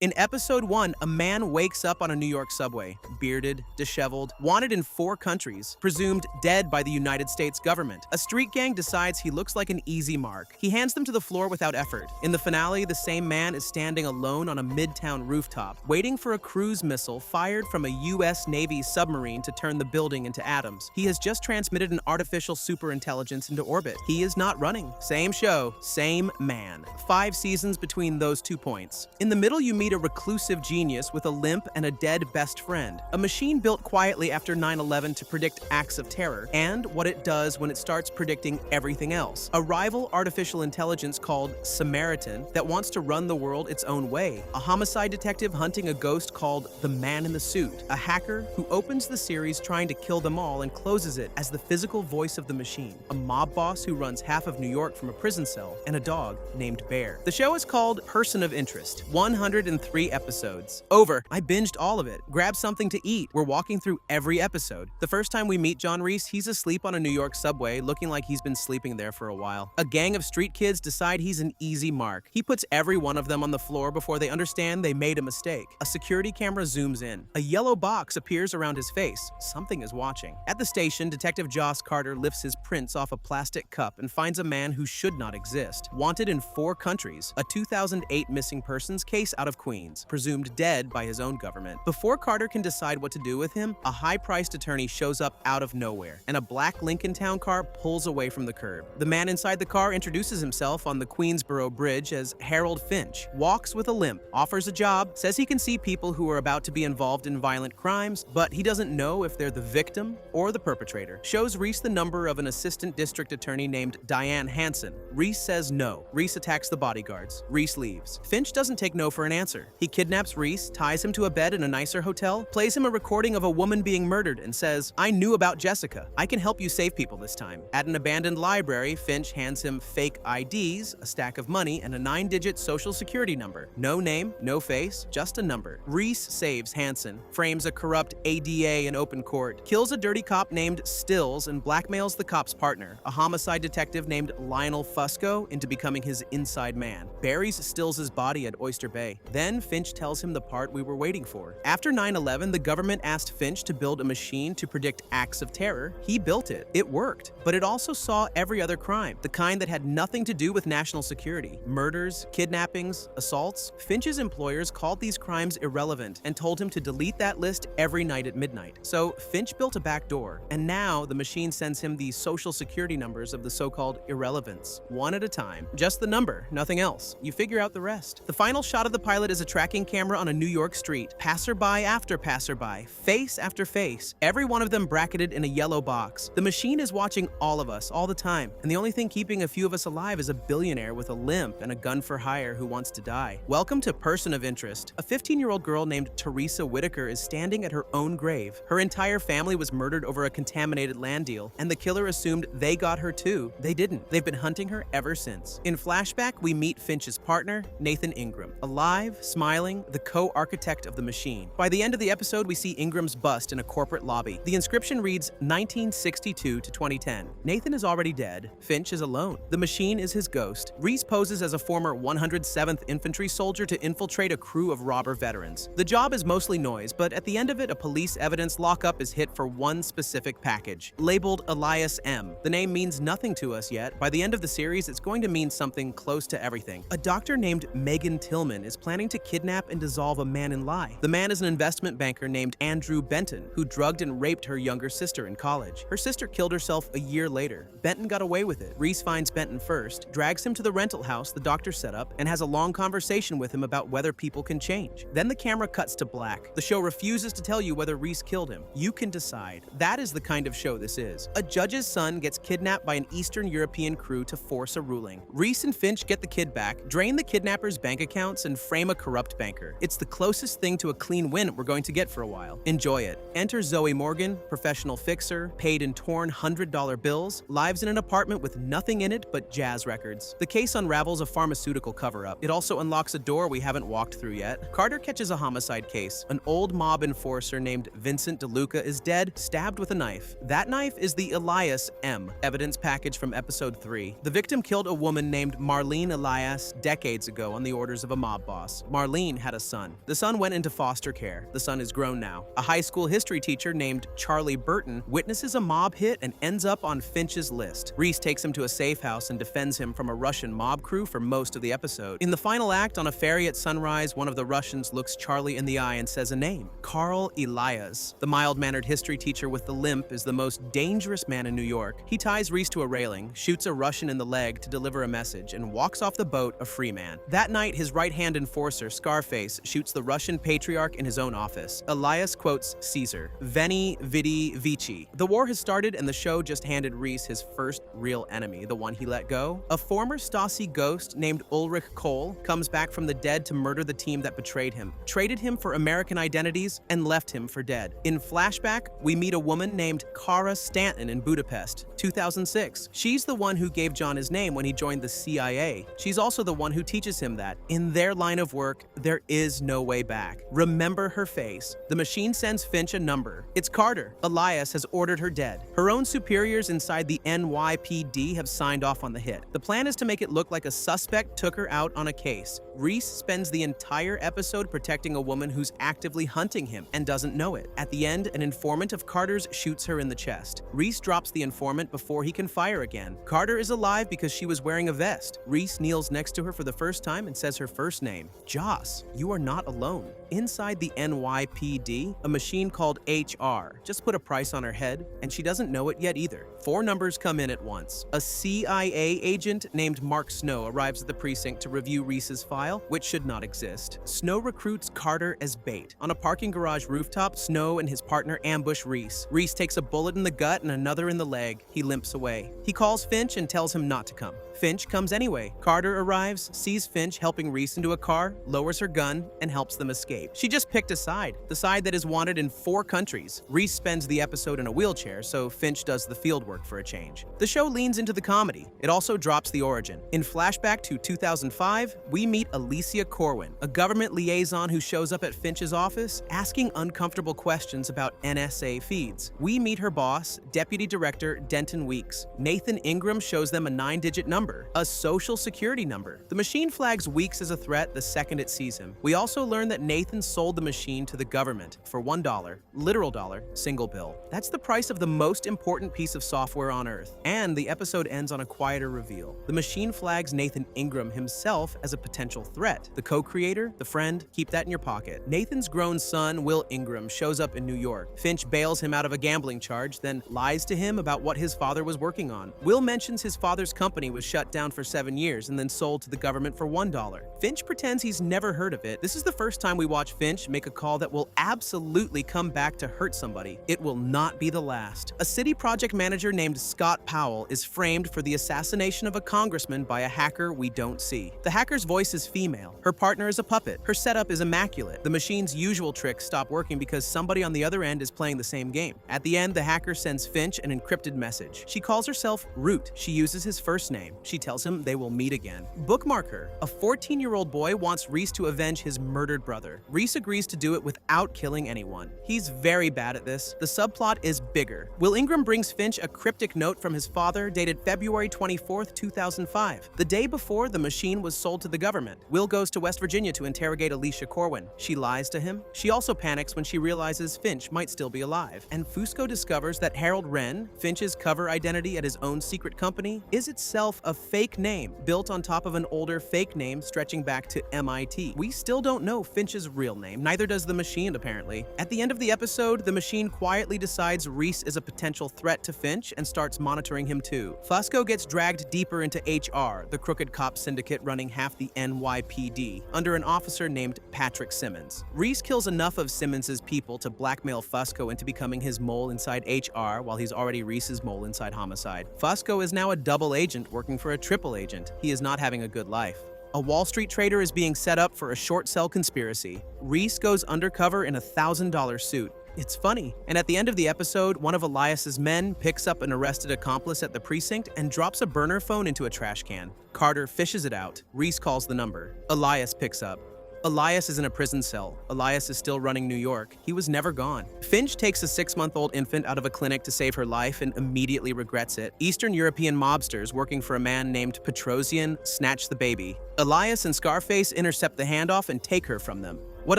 In episode 1, a man wakes up on a New York subway, bearded, disheveled, wanted in 4 countries, presumed dead by the United States government. A street gang decides he looks like an easy mark. He hands them to the floor without effort. In the finale, the same man is standing alone on a midtown rooftop, waiting for a cruise missile fired from a U.S. Navy submarine to turn the building into atoms. He has just transmitted an artificial superintelligence into orbit. He is not running. Same show, same man. 5 seasons between those 2 points. In the middle, you meet a reclusive genius with a limp and a dead best friend. A machine built quietly after 9/11 to predict acts of terror, and what it does when it starts predicting everything else. A rival artificial intelligence called Samaritan that wants to run the world its own way. A homicide detective hunting a ghost called the Man in the Suit. A hacker who opens the series trying to kill them all and closes it as the physical voice of the machine. A mob boss who runs half of New York from a prison cell, and a dog named Bear. The show is called Person of Interest. 103 episodes. Over. I binged all of it. Grab something to eat. We're walking through every episode. The first time we meet John Reese, he's asleep on a New York subway, looking like he's been sleeping there for a while. A gang of street kids decide he's an easy mark. He puts every one of them on the floor before they understand they made a mistake. A security camera zooms in. A yellow box appears around his face. Something is watching. At the station, Detective Joss Carter lifts his prints off a plastic cup and finds a man who should not exist. Wanted in 4 countries. A 2008 missing persons case out of Queens, presumed dead by his own government. Before Carter can decide what to do with him, a high-priced attorney shows up out of nowhere, and a black Lincoln Town car pulls away from the curb. The man inside the car introduces himself on the Queensboro Bridge as Harold Finch, walks with a limp, offers a job, says he can see people who are about to be involved in violent crimes, but he doesn't know if they're the victim or the perpetrator. Shows Reese the number of an assistant district attorney named Diane Hansen. Reese says no. Reese attacks the bodyguards. Reese leaves. Finch doesn't take no for an answer. He kidnaps Reese, ties him to a bed in a nicer hotel, plays him a recording of a woman being murdered, and says, "I knew about Jessica. I can help you save people this time." At an abandoned library, Finch hands him fake IDs, a stack of money, and a 9-digit social security number. No name, no face, just a number. Reese saves Hansen, frames a corrupt ADA in open court, kills a dirty cop named Stills, and blackmails the cop's partner, a homicide detective named Lionel Fusco, into becoming his inside man. Buries Stills' body at Oyster Bay. Then Finch tells him the part we were waiting for. After 9/11, the government asked Finch to build a machine to predict acts of terror. He built it. It worked. But it also saw every other crime, the kind that had nothing to do with national security. Murders, kidnappings, assaults. Finch's employers called these crimes irrelevant and told him to delete that list every night at midnight. So Finch built a back door, and now the machine sends him the social security numbers of the so-called irrelevants, one at a time. Just the number, nothing else. You figure out the rest. The final shot of the pilot is a tracking camera on a New York street. Passerby after passerby, face after face, every one of them bracketed in a yellow box. The machine is watching all of us, all the time, and the only thing keeping a few of us alive is a billionaire with a limp and a gun for hire who wants to die. Welcome to Person of Interest. A 15-year-old girl named Teresa Whitaker is standing at her own grave. Her entire family was murdered over a contaminated land deal, and the killer assumed they got her too. They didn't. They've been hunting her ever since. In flashback, we meet Finch's partner, Nathan Ingram. Alive, smiling, the co-architect of the machine. By the end of the episode, we see Ingram's bust in a corporate lobby. The inscription reads 1962 to 2010. Nathan is already dead. Finch is alone. The machine is his ghost. Reese poses as a former 107th Infantry soldier to infiltrate a crew of robber veterans. The job is mostly noise, but at the end of it, a police evidence lockup is hit for one specific package, labeled Elias M. The name means nothing to us yet. By the end of the series, it's going to mean something close to everything. A doctor named Megan Tillman is planning to kidnap and dissolve a man in lie. The man is an investment banker named Andrew Benton, who drugged and raped her younger sister in college. Her sister killed herself a year later. Benton got away with it. Reese finds Benton first, drags him to the rental house the doctor set up, and has a long conversation with him about whether people can change. Then the camera cuts to black. The show refuses to tell you whether Reese killed him. You can decide. That is the kind of show this is. A judge's son gets kidnapped by an Eastern European crew to force a ruling. Reese and Finch get the kid back, drain the kidnapper's bank accounts, and frame a corrupt banker. It's the closest thing to a clean win we're going to get for a while. Enjoy it. Enter Zoe Morgan, professional fixer, paid in torn $100 bills, lives in an apartment with nothing in it but jazz records. The case unravels a pharmaceutical cover-up. It also unlocks a door we haven't walked through yet. Carter catches a homicide case. An old mob enforcer named Vincent DeLuca is dead, stabbed with a knife. That knife is the Elias M. evidence package from episode 3. The victim killed a woman named Marlene Elias decades ago on the orders of a mob boss. Marlene had a son. The son went into foster care. The son is grown now. A high school history teacher named Charlie Burton witnesses a mob hit and ends up on Finch's list. Reese takes him to a safe house and defends him from a Russian mob crew for most of the episode. In the final act, on a ferry at sunrise, one of the Russians looks Charlie in the eye and says a name: Carl Elias. The mild-mannered history teacher with the limp is the most dangerous man in New York. He ties Reese to a railing, shoots a Russian in the leg to deliver a message, and walks off the boat a free man. That night, his right-hand enforcer, Scarface, shoots the Russian patriarch in his own office. Elias quotes Caesar, Veni, Vidi, Vici. The war has started, and the show just handed Reese his first real enemy, the one he let go. A former Stasi ghost named Ulrich Kohl comes back from the dead to murder the team that betrayed him, traded him for American identities, and left him for dead. In flashback, we meet a woman named Kara Stanton in Budapest, 2006. She's the one who gave John his name when he joined the CIA. She's also the one who teaches him that, in their line of work, there is no way back. Remember her face. The machine sends Finch a number. It's Carter. Elias has ordered her dead. Her own superiors inside the NYPD have signed off on the hit. The plan is to make it look like a suspect took her out on a case. Reese spends the entire episode protecting a woman who's actively hunting him and doesn't know it. At the end, an informant of Carter's shoots her in the chest. Reese drops the informant before he can fire again. Carter is alive because she was wearing a vest. Reese kneels next to her for the first time and says her first name, Joss. You are not alone. Inside the NYPD, a machine called HR just put a price on her head, and she doesn't know it yet either. 4 numbers come in at once. A CIA agent named Mark Snow arrives at the precinct to review Reese's file, which should not exist. Snow recruits Carter as bait. On a parking garage rooftop, Snow and his partner ambush Reese. Reese takes a bullet in the gut and another in the leg. He limps away. He calls Finch and tells him not to come. Finch comes anyway. Carter arrives, sees Finch helping Reese into a car, lowers her gun, and helps them escape. She just picked a side, the side that is wanted in 4 countries. Reese spends the episode in a wheelchair, so Finch does the field work for a change. The show leans into the comedy. It also drops the origin. In flashback to 2005, we meet Alicia Corwin, a government liaison who shows up at Finch's office asking uncomfortable questions about NSA feeds. We meet her boss, Deputy Director Denton Weeks. Nathan Ingram shows them a 9-digit number, a social security number. The machine flags Weeks as a threat the second it sees him. We also learn that Nathan sold the machine to the government for $1, literal dollar, single bill. That's the price of the most important piece of software on Earth. And the episode ends on a quieter reveal. The machine flags Nathan Ingram himself as a potential threat. The co-creator, the friend, keep that in your pocket. Nathan's grown son, Will Ingram, shows up in New York. Finch bails him out of a gambling charge, then lies to him about what his father was working on. Will mentions his father's company was shut down for 7 years and then sold to the government for $1. Finch pretends he's never heard of it. This is the first time we watch Finch make a call that will absolutely come back to hurt somebody. It will not be the last. A city project manager named Scott Powell is framed for the assassination of a congressman by a hacker we don't see. The hacker's voice is female. Her partner is a puppet. Her setup is immaculate. The machine's usual tricks stop working because somebody on the other end is playing the same game. At the end, the hacker sends Finch an encrypted message. She calls herself Root. She uses his first name. She tells him they will meet again. Bookmark her. A 14-year-old boy wants Reese to avenge his murdered brother. Reese agrees to do it without killing anyone. He's very bad at this. The subplot is bigger. Will Ingram brings Finch a cryptic note from his father dated February 24th, 2005, the day before the machine was sold to the government. Will goes to West Virginia to interrogate Alicia Corwin. She lies to him. She also panics when she realizes Finch might still be alive. And Fusco discovers that Harold Wren, Finch's cover identity at his own secret company, is itself a fake name built on top of an older fake name stretching back to MIT. We still don't know Finch's real name, neither does the machine apparently. At the end of the episode, the machine quietly decides Reese is a potential threat to Finch and starts monitoring him too. Fusco gets dragged deeper into HR, the crooked cop syndicate running half the NYPD, under an officer named Patrick Simmons. Reese kills enough of Simmons's people to blackmail Fusco into becoming his mole inside HR while he's already Reese's mole inside Homicide. Fusco is now a double agent working for a triple agent. He is not having a good life. A Wall Street trader is being set up for a short sell conspiracy. Reese goes undercover in a $1,000 suit. It's funny. And at the end of the episode, one of Elias's men picks up an arrested accomplice at the precinct and drops a burner phone into a trash can. Carter fishes it out. Reese calls the number. Elias picks up. Elias is in a prison cell. Elias is still running New York. He was never gone. Finch takes a 6-month-old infant out of a clinic to save her life and immediately regrets it. Eastern European mobsters working for a man named Petrosian snatch the baby. Elias and Scarface intercept the handoff and take her from them. What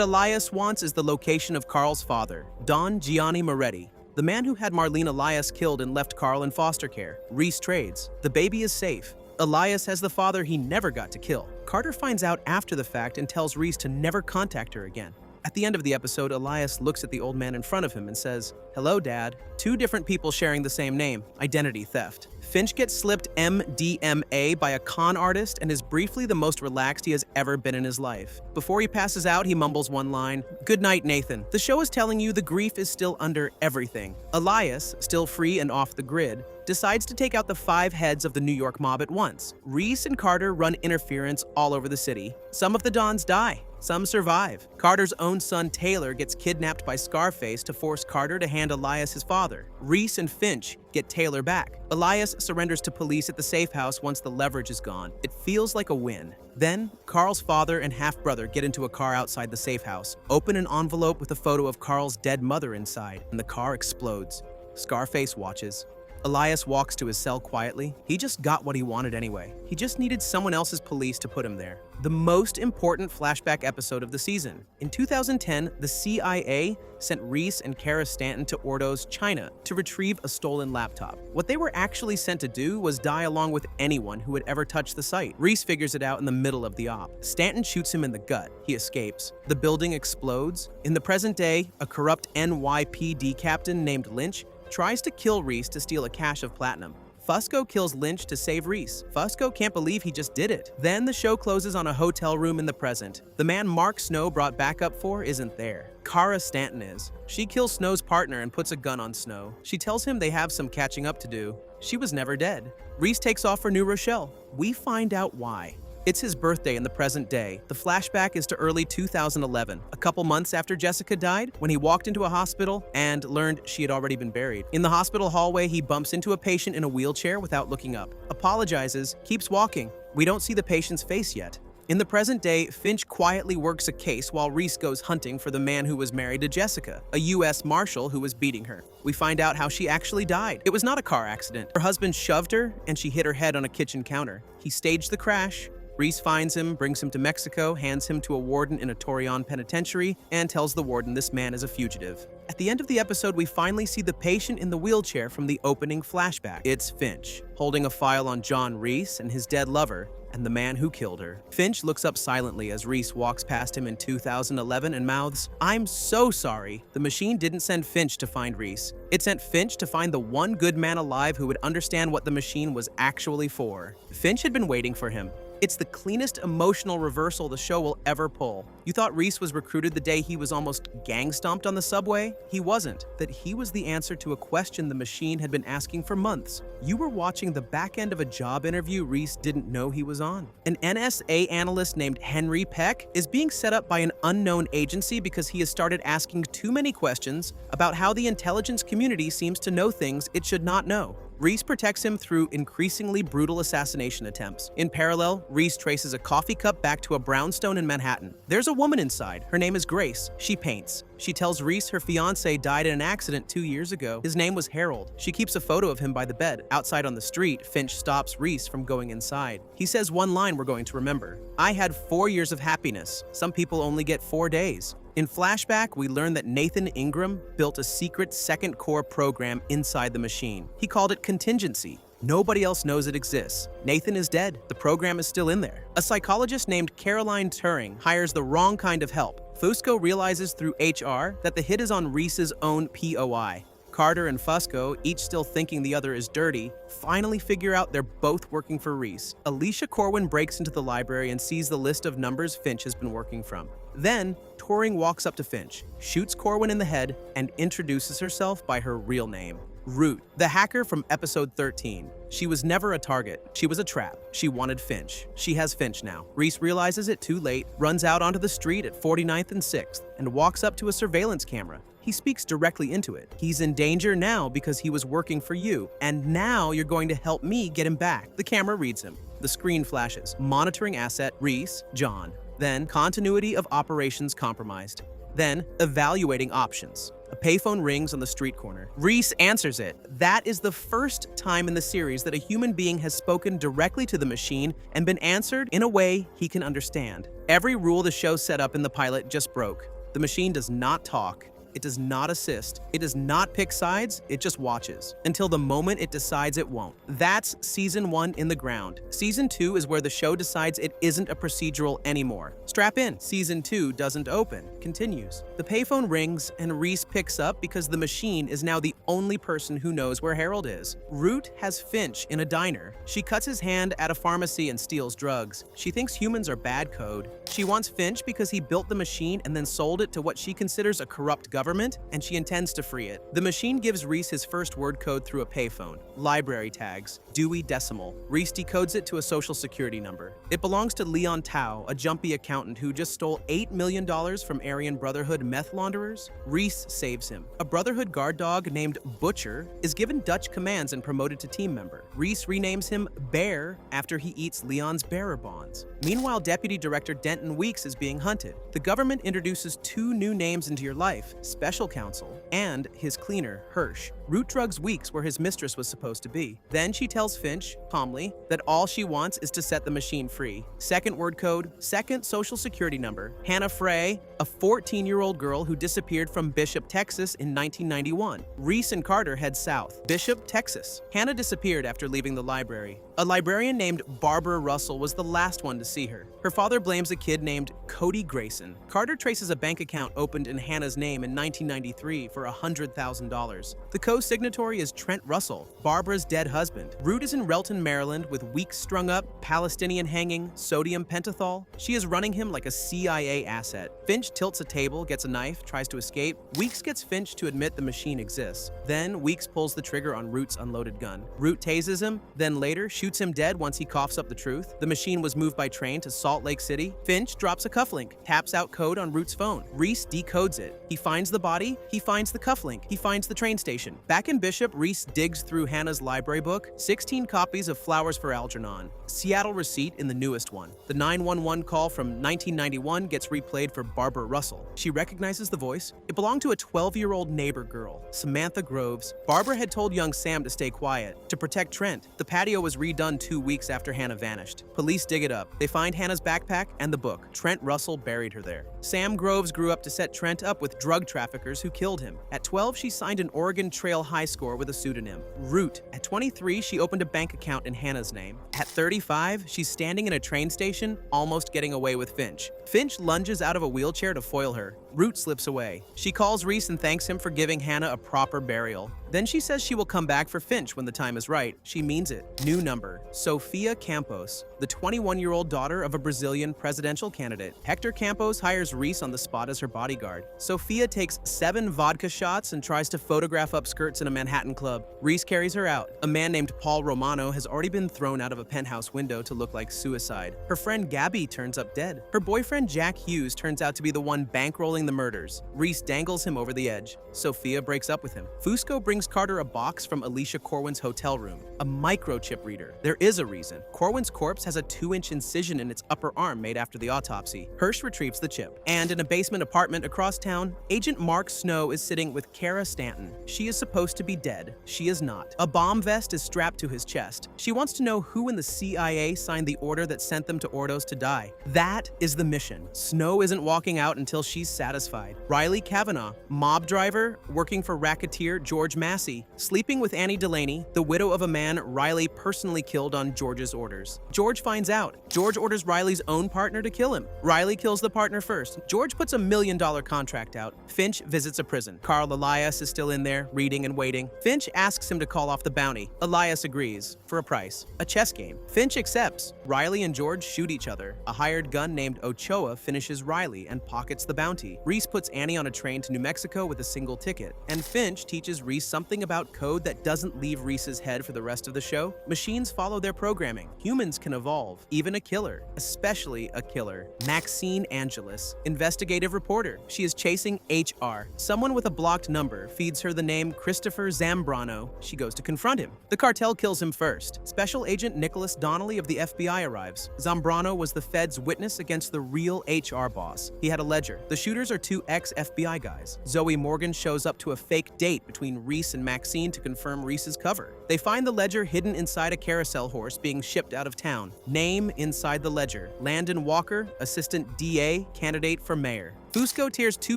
Elias wants is the location of Carl's father, Don Gianni Moretti, the man who had Marlene Elias killed and left Carl in foster care. Reese trades. The baby is safe. Elias has the father he never got to kill. Carter finds out after the fact and tells Reese to never contact her again. At the end of the episode, Elias looks at the old man in front of him and says, "Hello, Dad." 2 different people sharing the same name. Identity theft. Finch gets slipped MDMA by a con artist and is briefly the most relaxed he has ever been in his life. Before he passes out, he mumbles one line, "Good night, Nathan." The show is telling you the grief is still under everything. Elias, still free and off the grid, decides to take out the 5 heads of the New York mob at once. Reese and Carter run interference all over the city. Some of the Dons die. Some survive. Carter's own son Taylor gets kidnapped by Scarface to force Carter to hand Elias his father. Reese and Finch get Taylor back. Elias surrenders to police at the safe house once the leverage is gone. It feels like a win. Then, Carl's father and half-brother get into a car outside the safe house, open an envelope with a photo of Carl's dead mother inside, and the car explodes. Scarface watches. Elias walks to his cell quietly. He just got what he wanted anyway. He just needed someone else's police to put him there. The most important flashback episode of the season. In 2010, the CIA sent Reese and Kara Stanton to Ordos, China, to retrieve a stolen laptop. What they were actually sent to do was die along with anyone who had ever touched the site. Reese figures it out in the middle of the op. Stanton shoots him in the gut. He escapes. The building explodes. In the present day, a corrupt NYPD captain named Lynch tries to kill Reese to steal a cache of platinum. Fusco kills Lynch to save Reese. Fusco can't believe he just did it. Then the show closes on a hotel room in the present. The man Mark Snow brought backup for isn't there. Kara Stanton is. She kills Snow's partner and puts a gun on Snow. She tells him they have some catching up to do. She was never dead. Reese takes off for New Rochelle. We find out why. It's his birthday in the present day. The flashback is to early 2011, a couple months after Jessica died, when he walked into a hospital and learned she had already been buried. In the hospital hallway, he bumps into a patient in a wheelchair without looking up, apologizes, keeps walking. We don't see the patient's face yet. In the present day, Finch quietly works a case while Reese goes hunting for the man who was married to Jessica, a U.S. Marshal who was beating her. We find out how she actually died. It was not a car accident. Her husband shoved her and she hit her head on a kitchen counter. He staged the crash. Reese finds him, brings him to Mexico, hands him to a warden in a Torreon penitentiary, and tells the warden this man is a fugitive. At the end of the episode, we finally see the patient in the wheelchair from the opening flashback. It's Finch, holding a file on John Reese and his dead lover, and the man who killed her. Finch looks up silently as Reese walks past him in 2011 and mouths, "I'm so sorry." The machine didn't send Finch to find Reese. It sent Finch to find the one good man alive who would understand what the machine was actually for. Finch had been waiting for him. It's the cleanest emotional reversal the show will ever pull. You thought Reese was recruited the day he was almost gang stomped on the subway? He wasn't. That he was the answer to a question the machine had been asking for months. You were watching the back end of a job interview Reese didn't know he was on. An NSA analyst named Henry Peck is being set up by an unknown agency because he has started asking too many questions about how the intelligence community seems to know things it should not know. Reese protects him through increasingly brutal assassination attempts. In parallel, Reese traces a coffee cup back to a brownstone in Manhattan. There's a woman inside. Her name is Grace. She paints. She tells Reese her fiancé died in an accident 2 years ago. His name was Harold. She keeps a photo of him by the bed. Outside on the street, Finch stops Reese from going inside. He says one line we're going to remember. "I had 4 years of happiness. Some people only get 4 days." In flashback, we learn that Nathan Ingram built a secret second core program inside the machine. He called it Contingency. Nobody else knows it exists. Nathan is dead. The program is still in there. A psychologist named Caroline Turing hires the wrong kind of help. Fusco realizes through HR that the hit is on Reese's own POI. Carter and Fusco, each still thinking the other is dirty, finally figure out they're both working for Reese. Alicia Corwin breaks into the library and sees the list of numbers Finch has been working from. Then, Turing walks up to Finch, shoots Corwin in the head, and introduces herself by her real name. Root, the hacker from episode 13. She was never a target. She was a trap. She wanted Finch. She has Finch now. Reese realizes it too late, runs out onto the street at 49th and 6th, and walks up to a surveillance camera. He speaks directly into it. He's in danger now because he was working for you, and now you're going to help me get him back. The camera reads him. The screen flashes. Monitoring asset, Reese, John. Then, continuity of operations compromised. Then, evaluating options. A payphone rings on the street corner. Reese answers it. That is the first time in the series that a human being has spoken directly to the machine and been answered in a way he can understand. Every rule the show set up in the pilot just broke. The machine does not talk. It does not assist. It does not pick sides. It just watches until the moment it decides it won't. That's season 1 in the ground. Season 2 is where the show decides it isn't a procedural anymore. Strap in. Season 2 doesn't open. Continues. The payphone rings and Reese picks up because the machine is now the only person who knows where Harold is. Root has Finch in a diner. She cuts his hand at a pharmacy and steals drugs. She thinks humans are bad code. She wants Finch because he built the machine and then sold it to what she considers a corrupt government, and she intends to free it. The machine gives Reese his first word code through a payphone. Library tags. Dewey Decimal. Reese decodes it to a social security number. It belongs to Leon Tao, a jumpy accountant who just stole $8 million from Aryan Brotherhood meth launderers. Reese saves him. A Brotherhood guard dog named Butcher is given Dutch commands and promoted to team member. Reese renames him Bear after he eats Leon's bearer bonds. Meanwhile, Deputy Director Denton Weeks is being hunted. The government introduces 2 new names into your life, Special Counsel and his cleaner, Hirsch. Root drugs Weeks where his mistress was supposed to be. Then she tells Finch, calmly, that all she wants is to set the machine free. Second word code, second social security number. Hannah Frey, a 14-year-old girl who disappeared from Bishop, Texas in 1991. Reese and Carter head south. Bishop, Texas. Hannah disappeared after leaving the library. A librarian named Barbara Russell was the last one to see her. Her father blames a kid named Cody Grayson. Carter traces a bank account opened in Hannah's name in 1993 for $100,000. The co-signatory is Trent Russell, Barbara's dead husband. Root is in Relton, Maryland with Weeks strung up, Palestinian hanging, sodium pentothal. She is running him like a CIA asset. Finch tilts a table, gets a knife, tries to escape. Weeks gets Finch to admit the machine exists. Then Weeks pulls the trigger on Root's unloaded gun. Root tases him, then later shoots him dead once he coughs up the truth. The machine was moved by train to Salt Lake City. Finch drops a cufflink, taps out code on Root's phone. Reese decodes it. He finds the body, he finds the cufflink, he finds the train station. Back in Bishop, Reese digs through Hannah's library book, 16 copies of Flowers for Algernon. Seattle receipt in the newest one. The 911 call from 1991 gets replayed for Barbara Russell. She recognizes the voice. It belonged to a 12-year-old neighbor girl, Samantha Groves. Barbara had told young Sam to stay quiet, to protect Trent. The patio was redone 2 weeks after Hannah vanished. Police dig it up. They find Hannah's backpack and the book. Trent Russell buried her there. Sam Groves grew up to set Trent up with drug traffickers who killed him. At 12, she signed an Oregon Trail high score with a pseudonym, Root. At 23, she opened a bank account in Hannah's name. At 35, she's standing in a train station, almost getting away with Finch. Finch lunges out of a wheelchair to foil her. Root slips away. She calls Reese and thanks him for giving Hannah a proper burial. Then she says she will come back for Finch when the time is right. She means it. New number, Sofia Campos, the 21-year-old daughter of a Brazilian presidential candidate. Hector Campos hires Reese on the spot as her bodyguard. Sofia takes 7 vodka shots and tries to photograph up skirts in a Manhattan club. Reese carries her out. A man named Paul Romano has already been thrown out of a penthouse window to look like suicide. Her friend Gabby turns up dead. Her boyfriend Jack Hughes turns out to be the one bankrolling the murders. Reese dangles him over the edge. Sofia breaks up with him. Fusco brings Carter a box from Alicia Corwin's hotel room, a microchip reader. There is a reason. Corwin's corpse has a 2-inch incision in its upper arm made after the autopsy. Hirsch retrieves the chip. And in a basement apartment across town, Agent Mark Snow is sitting with Kara Stanton. She is supposed to be dead. She is not. A bomb vest is strapped to his chest. She wants to know who in the CIA signed the order that sent them to Ordos to die. That is the mission. Snow isn't walking out until she's satisfied. Riley Kavanaugh, mob driver, working for racketeer George Massey, sleeping with Annie Delaney, the widow of a man Riley personally killed on George's orders. George finds out. George orders Riley's own partner to kill him. Riley kills the partner first. George puts a $1 million contract out. Finch visits a prison. Carl Elias is still in there, reading and waiting. Finch asks him to call off the bounty. Elias agrees, for a price. A chess game. Finch accepts. Riley and George shoot each other. A hired gun named Ochoa finishes Riley and pockets the bounty. easy. Reese puts Annie on a train to New Mexico with a single ticket, and Finch teaches Reese something about code that doesn't leave Reese's head for the rest of the show. Machines follow their programming. Humans can evolve, even a killer, especially a killer. Maxine Angelis, investigative reporter. She is chasing HR. Someone with a blocked number feeds her the name Christopher Zambrano. She goes to confront him. The cartel kills him first. Special Agent Nicholas Donnelly of the FBI arrives. Zambrano was the Fed's witness against the real HR boss. He had a ledger. The shooters are two ex-FBI guys. Zoe Morgan shows up to a fake date between Reese and Maxine to confirm Reese's cover. They find the ledger hidden inside a carousel horse being shipped out of town. Name inside the ledger: Landon Walker, assistant DA, candidate for mayor. Fusco tears 2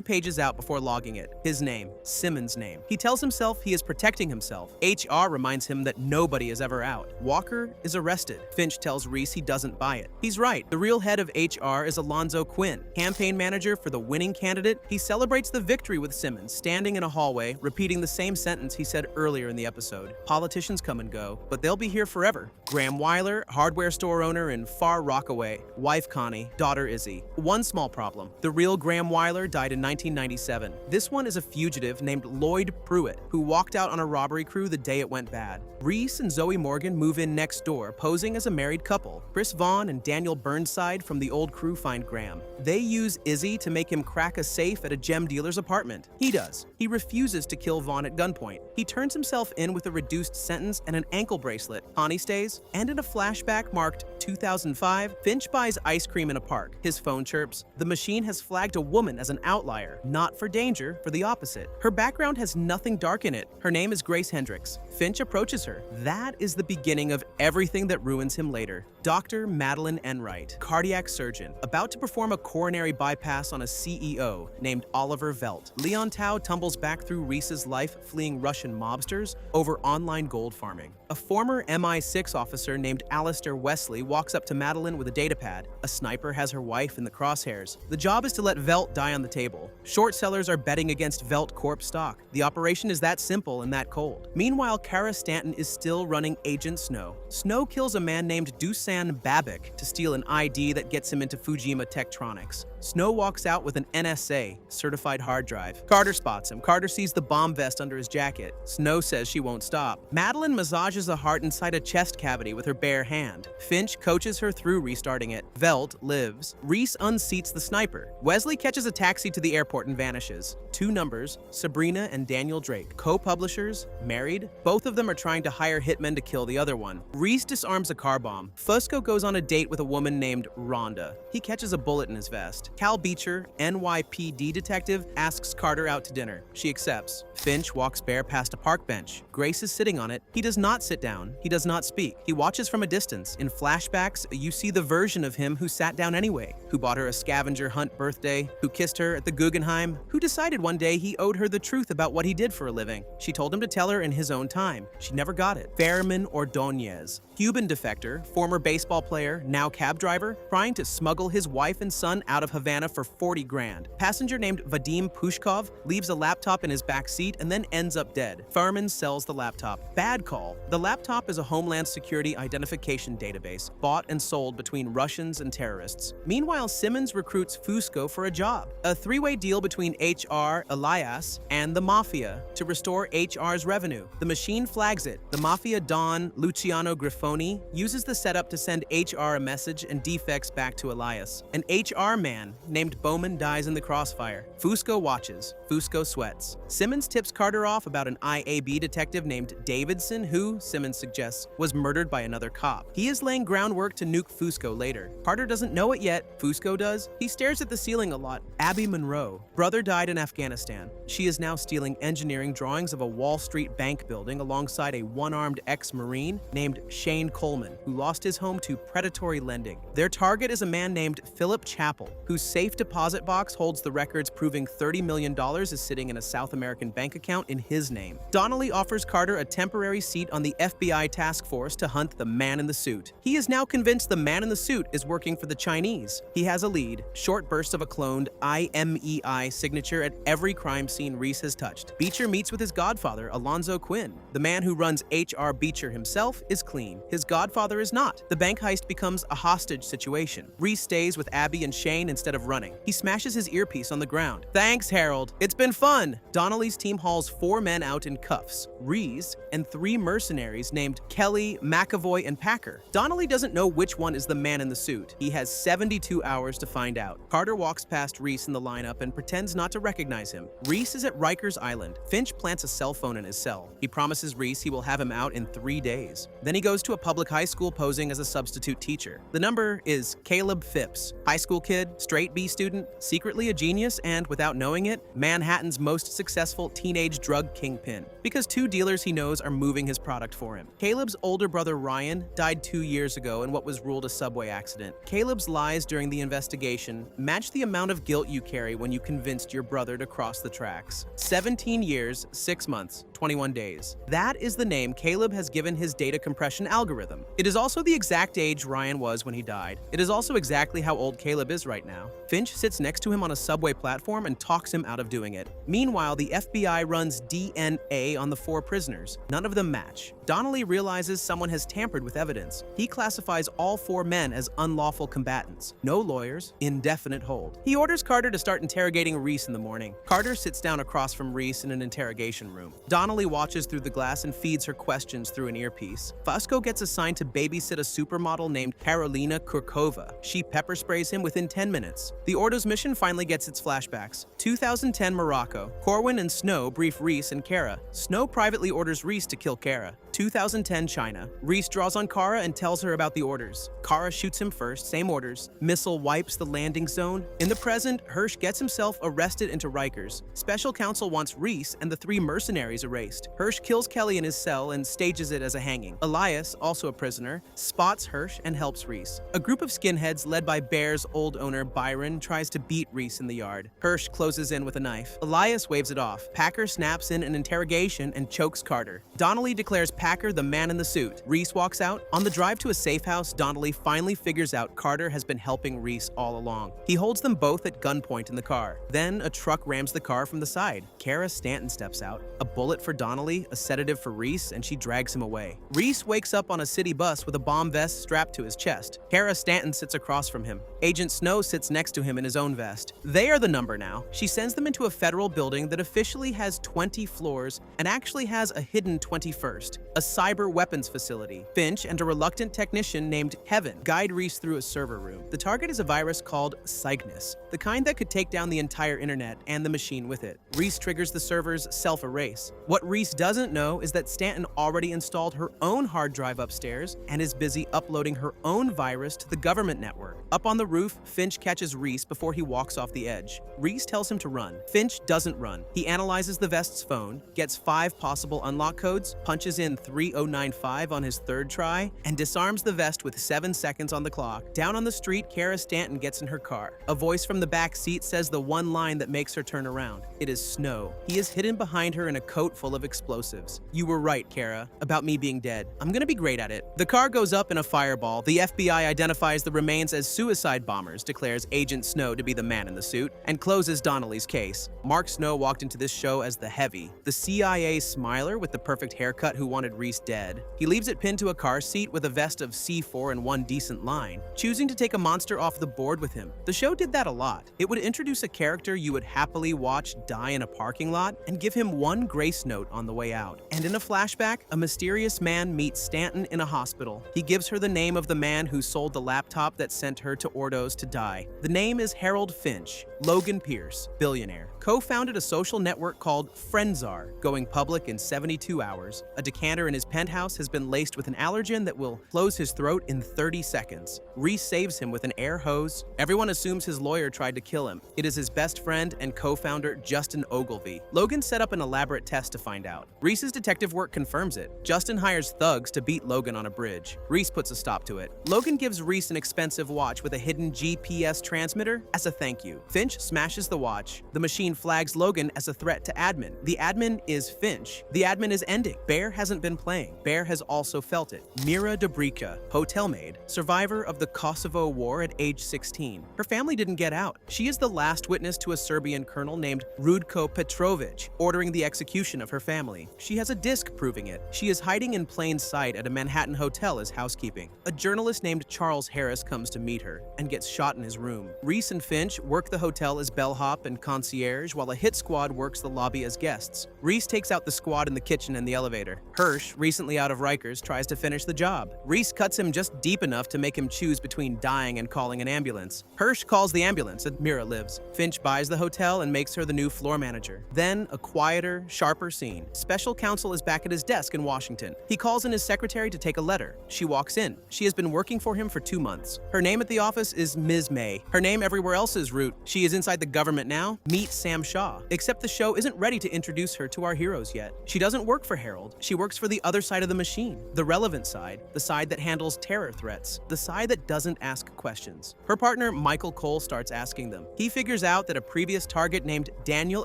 pages out before logging it. His name, Simmons' name. He tells himself he is protecting himself. HR reminds him that nobody is ever out. Walker is arrested. Finch tells Reese he doesn't buy it. He's right. The real head of HR is Alonzo Quinn, campaign manager for the winning candidate. He celebrates the victory with Simmons, standing in a hallway, repeating the same sentence he said earlier in the episode. Politicians come and go, but they'll be here forever. Graham Weiler, hardware store owner in Far Rockaway. Wife Connie, daughter Izzy. One small problem. The real Graham Weiler died in 1997. This one is a fugitive named Lloyd Pruitt, who walked out on a robbery crew the day it went bad. Reese and Zoe Morgan move in next door, posing as a married couple. Chris Vaughn and Daniel Burnside from the old crew find Graham. They use Izzy to make him crack a safe at a gem dealer's apartment. He does. He refuses to kill Vaughn at gunpoint. He turns himself in with a reduced sentence and an ankle bracelet. Connie stays, and in a flashback marked 2005, Finch buys ice cream in a park. His phone chirps. The machine has flagged a woman as an outlier, not for danger, for the opposite. Her background has nothing dark in it. Her name is Grace Hendricks. Finch approaches her. That is the beginning of everything that ruins him later. Dr. Madeline Enright, cardiac surgeon, about to perform a coronary bypass on a CEO named Oliver Velt. Leon Tao tumbles back through Reese's life fleeing Russian mobsters over online gold farming. A former MI6 officer named Alistair Wesley walks up to Madeline with a datapad. A sniper has her wife in the crosshairs. The job is to let Velt die on the table. Short sellers are betting against Velt Corp stock. The operation is that simple and that cold. Meanwhile, Kara Stanton is still running Agent Snow. Snow kills a man named Dusan Babik to steal an ID that gets him into Fujima Tektronix. Snow walks out with an NSA, certified hard drive. Carter spots him. Carter sees the bomb vest under his jacket. Snow says she won't stop. Madeline massages a heart inside a chest cavity with her bare hand. Finch coaches her through restarting it. Velt lives. Reese unseats the sniper. Wesley catches a taxi to the airport and vanishes. 2 numbers, Sabrina and Daniel Drake. Co-publishers, married. Both of them are trying to hire hitmen to kill the other one. Reese disarms a car bomb. Fusco goes on a date with a woman named Rhonda. He catches a bullet in his vest. Cal Beecher, NYPD detective, asks Carter out to dinner. She accepts. Finch walks bare past a park bench. Grace is sitting on it. He does not sit down. He does not speak. He watches from a distance. In flashbacks, you see the version of him who sat down anyway, who bought her a scavenger hunt birthday, who kissed her at the Guggenheim, who decided one day he owed her the truth about what he did for a living. She told him to tell her in his own time. She never got it. Fairman Ordonez, Cuban defector, former baseball player, now cab driver, trying to smuggle his wife and son out of Havana for 40 grand. Passenger named Vadim Pushkov leaves a laptop in his back seat and then ends up dead. Furman sells the laptop. Bad call. The laptop is a Homeland Security identification database, bought and sold between Russians and terrorists. Meanwhile, Simmons recruits Fusco for a job. A 3-way deal between HR, Elias, and the Mafia to restore HR's revenue. The machine flags it. The Mafia Don, Luciano Grifoni, uses the setup to send HR a message and defects back to Elias. An HR man named Bowman dies in the crossfire. Fusco watches. Fusco sweats. Simmons tips Carter off about an IAB detective named Davidson who, Simmons suggests, was murdered by another cop. He is laying groundwork to nuke Fusco later. Carter doesn't know it yet. Fusco does. He stares at the ceiling a lot. Abby Monroe. Brother died in Afghanistan. She is now stealing engineering drawings of a Wall Street bank building alongside a one-armed ex-Marine named Shane Coleman, who lost his home to predatory lending. Their target is a man named Philip Chappell, whose safe deposit box holds the records proving $30 million is sitting in a South American bank bank account in his name. Donnelly offers Carter a temporary seat on the FBI task force to hunt the man in the suit. He is now convinced the man in the suit is working for the Chinese. He has a lead, short bursts of a cloned IMEI signature at every crime scene Reese has touched. Beecher meets with his godfather, Alonzo Quinn. The man who runs H.R. Beecher himself is clean. His godfather is not. The bank heist becomes a hostage situation. Reese stays with Abby and Shane instead of running. He smashes his earpiece on the ground. "Thanks, Harold. It's been fun." Donnelly's team hauls 4 men out in cuffs, Reese, and 3 mercenaries named Kelly, McAvoy, and Packer. Donnelly doesn't know which one is the man in the suit. He has 72 hours to find out. Carter walks past Reese in the lineup and pretends not to recognize him. Reese is at Riker's Island. Finch plants a cell phone in his cell. He promises Reese he will have him out in 3 days. Then he goes to a public high school posing as a substitute teacher. The number is Caleb Phipps. High school kid, straight B student, secretly a genius, and without knowing it, Manhattan's most successful teenage drug kingpin. Because 2 dealers he knows are moving his product for him. Caleb's older brother Ryan died 2 years ago in what was ruled a subway accident. Caleb's lies during the investigation match the amount of guilt you carry when you convinced your brother to cross the tracks. 17 years, 6 months, 21 days. That is the name Caleb has given his data compression algorithm. It is also the exact age Ryan was when he died. It is also exactly how old Caleb is right now. Finch sits next to him on a subway platform and talks him out of doing it. Meanwhile, the FBI runs DNA on the 4 prisoners. None of them match. Donnelly realizes someone has tampered with evidence. He classifies all 4 men as unlawful combatants. No lawyers, indefinite hold. He orders Carter to start interrogating Reese in the morning. Carter sits down across from Reese in an interrogation room. Donnelly watches through the glass and feeds her questions through an earpiece. Fusco gets assigned to babysit a supermodel named Karolina Kurkova. She pepper sprays him within 10 minutes. The Ordos mission finally gets its flashbacks. 2010 Morocco. Corwin and Snow brief Reese and Kara. Snow privately orders Reese to kill Kara. 2010 China. Reese draws on Kara and tells her about the orders. Kara shoots him first, same orders. Missile wipes the landing zone. In the present, Hirsch gets himself arrested into Rikers. Special counsel wants Reese and the 3 mercenaries erased. Hirsch kills Kelly in his cell and stages it as a hanging. Elias, also a prisoner, spots Hirsch and helps Reese. A group of skinheads led by Bear's old owner Byron tries to beat Reese in the yard. Hirsch closes in with a knife. Elias waves it off. Packer snaps in an interrogation and chokes Carter. Donnelly declares Packer the man in the suit. Reese walks out. On the drive to a safe house, Donnelly finally figures out Carter has been helping Reese all along. He holds them both at gunpoint in the car. Then a truck rams the car from the side. Kara Stanton steps out. A bullet for Donnelly, a sedative for Reese, and she drags him away. Reese wakes up on a city bus with a bomb vest strapped to his chest. Kara Stanton sits across from him. Agent Snow sits next to him in his own vest. They are the number now. She sends them into a federal building that officially has 20 floors and actually has a hidden 21st, a cyber weapons facility. Finch and a reluctant technician named Kevin guide Reese through a server room. The target is a virus called Cygnus, the kind that could take down the entire internet and the machine with it. Reese triggers the server's self-erase. What Reese doesn't know is that Stanton already installed her own hard drive upstairs and is busy uploading her own virus to the government network. Up on the roof, Finch catches Reese before he walks off the edge. Reese tells him to run. Finch doesn't run. He analyzes the vest's phone, gets 5 possible unlock codes, punches in 3095 on his 3rd try, and disarms the vest with 7 seconds on the clock. Down on the street, Kara Stanton gets in her car. A voice from the back seat says the one line that makes her turn around. It is Snow. He is hidden behind her in a coat full of explosives. "You were right, Kara, about me being dead. I'm gonna be great at it." The car goes up in a fireball. The FBI identifies the remains as suicide bombers, declares Agent Snow to be the man in the suit, and closes Donnelly's case. Mark Snow walked into this show as the Heavy, the CIA smiler with the perfect haircut who wanted Reese dead. He leaves it pinned to a car seat with a vest of C4 and 1 decent line, choosing to take a monster off the board with him. The show did that a lot. It would introduce a character you would happily watch die in a parking lot and give him 1 grace note on the way out. And in a flashback, a mysterious man meets Stanton in a hospital. He gives her the name of the man who sold the laptop that sent her to Ordos to die. The name is Harold Finch. Logan Pierce, billionaire, co-founded a social network called Friendzar, going public in 72 hours. A decanter in his penthouse has been laced with an allergen that will close his throat in 30 seconds. Reese saves him with an air hose. Everyone assumes his lawyer tried to kill him. It is his best friend and co-founder Justin Ogilvy. Logan set up an elaborate test to find out. Reese's detective work confirms it. Justin hires thugs to beat Logan on a bridge. Reese puts a stop to it. Logan gives Reese an expensive watch with a hidden hidden GPS transmitter as a thank you. Finch smashes the watch. The machine flags Logan as a threat to admin. The admin is Finch. The admin is ending. Bear hasn't been playing. Bear has also felt it. Mira Dobrica, hotel maid, survivor of the Kosovo War at age 16. Her family didn't get out. She is the last witness to a Serbian colonel named Rudko Petrovic ordering the execution of her family. She has a disc proving it. She is hiding in plain sight at a Manhattan hotel as housekeeping. A journalist named Charles Harris comes to meet her and gets shot in his room. Reese and Finch work the hotel as bellhop and concierge, while a hit squad works the lobby as guests. Reese takes out the squad in the kitchen and the elevator. Hirsch, recently out of Rikers, tries to finish the job. Reese cuts him just deep enough to make him choose between dying and calling an ambulance. Hirsch calls the ambulance and Mira lives. Finch buys the hotel and makes her the new floor manager. Then, a quieter, sharper scene. Special counsel is back at his desk in Washington. He calls in his secretary to take a letter. She walks in. She has been working for him for 2 months. Her name at the office is Ms. May. Her name everywhere else is Root. She is inside the government now. Meet Sam Shaw. Except the show isn't ready to introduce her to our heroes yet. She doesn't work for Harold. She works for the other side of the machine. The relevant side. The side that handles terror threats. The side that doesn't ask questions. Her partner, Michael Cole, starts asking them. He figures out that a previous target named Daniel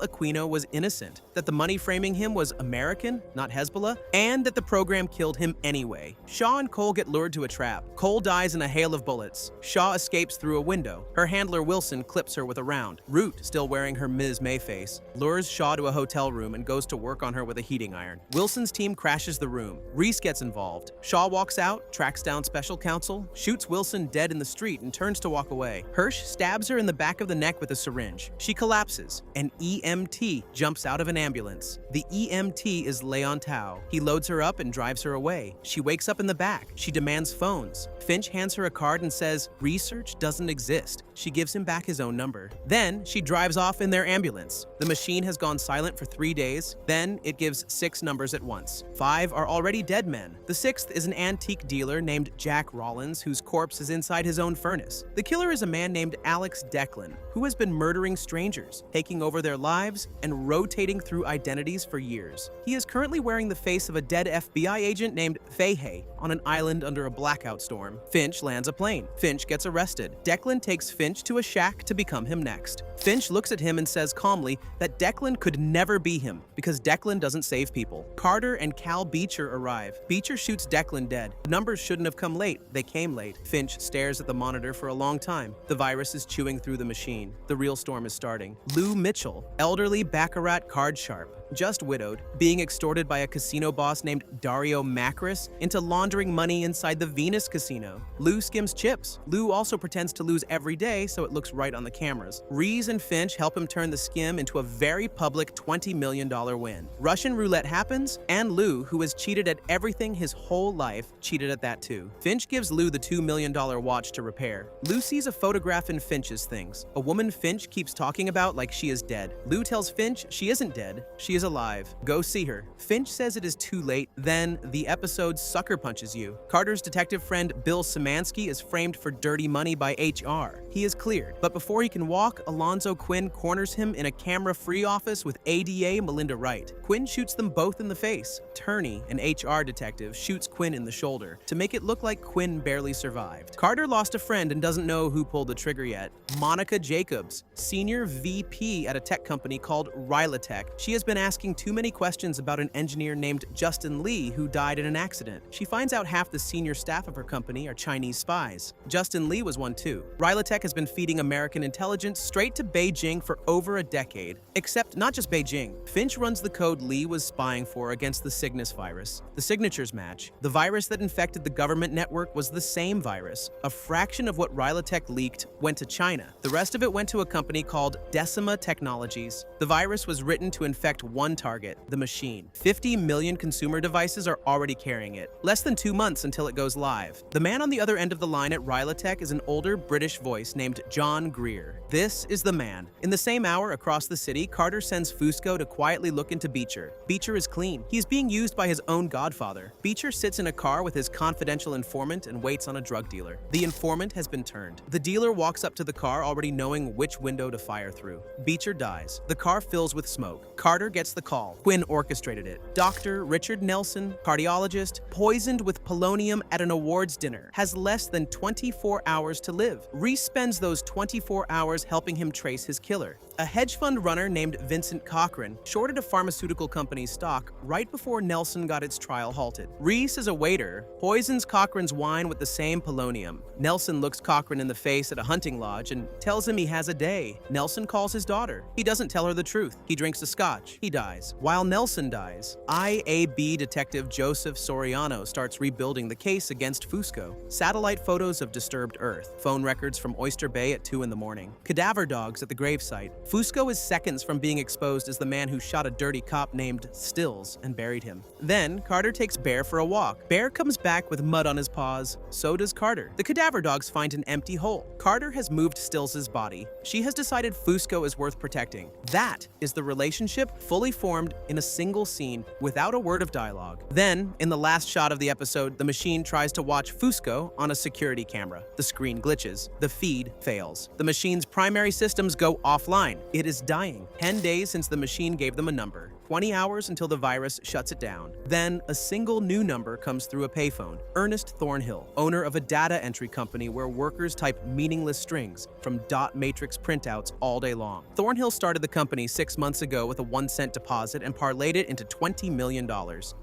Aquino was innocent, that the money framing him was American, not Hezbollah, and that the program killed him anyway. Shaw and Cole get lured to a trap. Cole dies in a hail of bullets. Shaw escapes through a window. Her handler Wilson clips her with a round. Root, still wearing her Ms. May face, lures Shaw to a hotel room and goes to work on her with a heating iron. Wilson's team crashes the room. Reese gets involved. Shaw walks out, tracks down special counsel, shoots Wilson dead in the street and turns to walk away. Hirsch stabs her in the back of the neck with a syringe. She collapses. An EMT jumps out of an ambulance. The EMT is Leon Tao. He loads her up and drives her away. She wakes up in the back. She demands phones. Finch hands her a card and says, "Research doesn't exist." She gives him back his own number. Then she drives off in their ambulance. The machine has gone silent for 3 days. Then it gives 6 numbers at once. 5 are already dead men. The 6th is an antique dealer named Jack Rollins, whose corpse is inside his own furnace. The killer is a man named Alex Declan, who has been murdering strangers, taking over their lives, and rotating through identities for years. He is currently wearing the face of a dead FBI agent named Fahey on an island under a blackout storm. Finch lands a plane. Finch gets arrested. Declan takes Finch to a shack to become him next. Finch looks at him and says calmly that Declan could never be him because Declan doesn't save people. Carter and Cal Beecher arrive. Beecher shoots Declan dead. The numbers shouldn't have come late. They came late. Finch stares at the monitor for a long time. The virus is chewing through the machine. The real storm is starting. Lou Mitchell, elderly baccarat card sharp, just widowed, being extorted by a casino boss named Dario Macris into laundering money inside the Venus casino. Lou skims chips. Lou also pretends to lose every day so it looks right on the cameras. Reese and Finch help him turn the skim into a very public $20 million win. Russian roulette happens, and Lou, who has cheated at everything his whole life, cheated at that too. Finch gives Lou the $2 million watch to repair. Lou sees a photograph in Finch's things. A woman Finch keeps talking about like she is dead. Lou tells Finch she isn't dead. She is alive. Go see her. Finch says it is too late. Then the episode sucker punches you. Carter's detective friend Bill Szymanski is framed for dirty money by HR. He is cleared, but before he can walk, Alonzo Quinn corners him in a camera-free office with ADA Melinda Wright. Quinn shoots them both in the face. Turney, an HR detective, shoots Quinn in the shoulder to make it look like Quinn barely survived. Carter lost a friend and doesn't know who pulled the trigger yet. Monica Jacobs, senior VP at a tech company called Rilatech. She has been asking too many questions about an engineer named Justin Lee who died in an accident. She finds out half the senior staff of her company are Chinese spies. Justin Lee was one too. Rilatech has been feeding American intelligence straight to Beijing for over a decade. Except not just Beijing. Finch runs the code Lee was spying for against the Cygnus virus. The signatures match. The virus that infected the government network was the same virus. A fraction of what Rilatech leaked went to China. The rest of it went to a company called Decima Technologies. The virus was written to infect one target, the machine. 50 million consumer devices are already carrying it. Less than 2 months until it goes live. The man on the other end of the line at Rilatech is an older British voice named John Greer. This is the man. In the same hour across the city, Carter sends Fusco to quietly look into Beecher. Beecher is clean. He is being used by his own godfather. Beecher sits in a car with his confidential informant and waits on a drug dealer. The informant has been turned. The dealer walks up to the car already knowing which window to fire through. Beecher dies. The car fills with smoke. Carter gets gets the call. Quinn orchestrated it. Dr. Richard Nelson, cardiologist, poisoned with polonium at an awards dinner, has less than 24 hours to live. Reese spends those 24 hours helping him trace his killer. A hedge fund runner named Vincent Cochran shorted a pharmaceutical company's stock right before Nelson got its trial halted. Reese, as a waiter, poisons Cochran's wine with the same polonium. Nelson looks Cochran in the face at a hunting lodge and tells him he has a day. Nelson calls his daughter. He doesn't tell her the truth. He drinks a scotch. He dies. While Nelson dies, IAB detective Joseph Soriano starts rebuilding the case against Fusco. Satellite photos of disturbed Earth, phone records from Oyster Bay at 2 in the morning, cadaver dogs at the gravesite. Fusco is seconds from being exposed as the man who shot a dirty cop named Stills and buried him. Then, Carter takes Bear for a walk. Bear comes back with mud on his paws. So does Carter. The cadaver dogs find an empty hole. Carter has moved Stills' body. She has decided Fusco is worth protecting. That is the relationship fully formed in a single scene without a word of dialogue. Then, in the last shot of the episode, the machine tries to watch Fusco on a security camera. The screen glitches. The feed fails. The machine's primary systems go offline. It is dying. 10 days since the machine gave them a number. 20 hours until the virus shuts it down. Then, a single new number comes through a payphone. Ernest Thornhill, owner of a data entry company where workers type meaningless strings from dot matrix printouts all day long. Thornhill started the company 6 months ago with a 1-cent deposit and parlayed it into $20 million.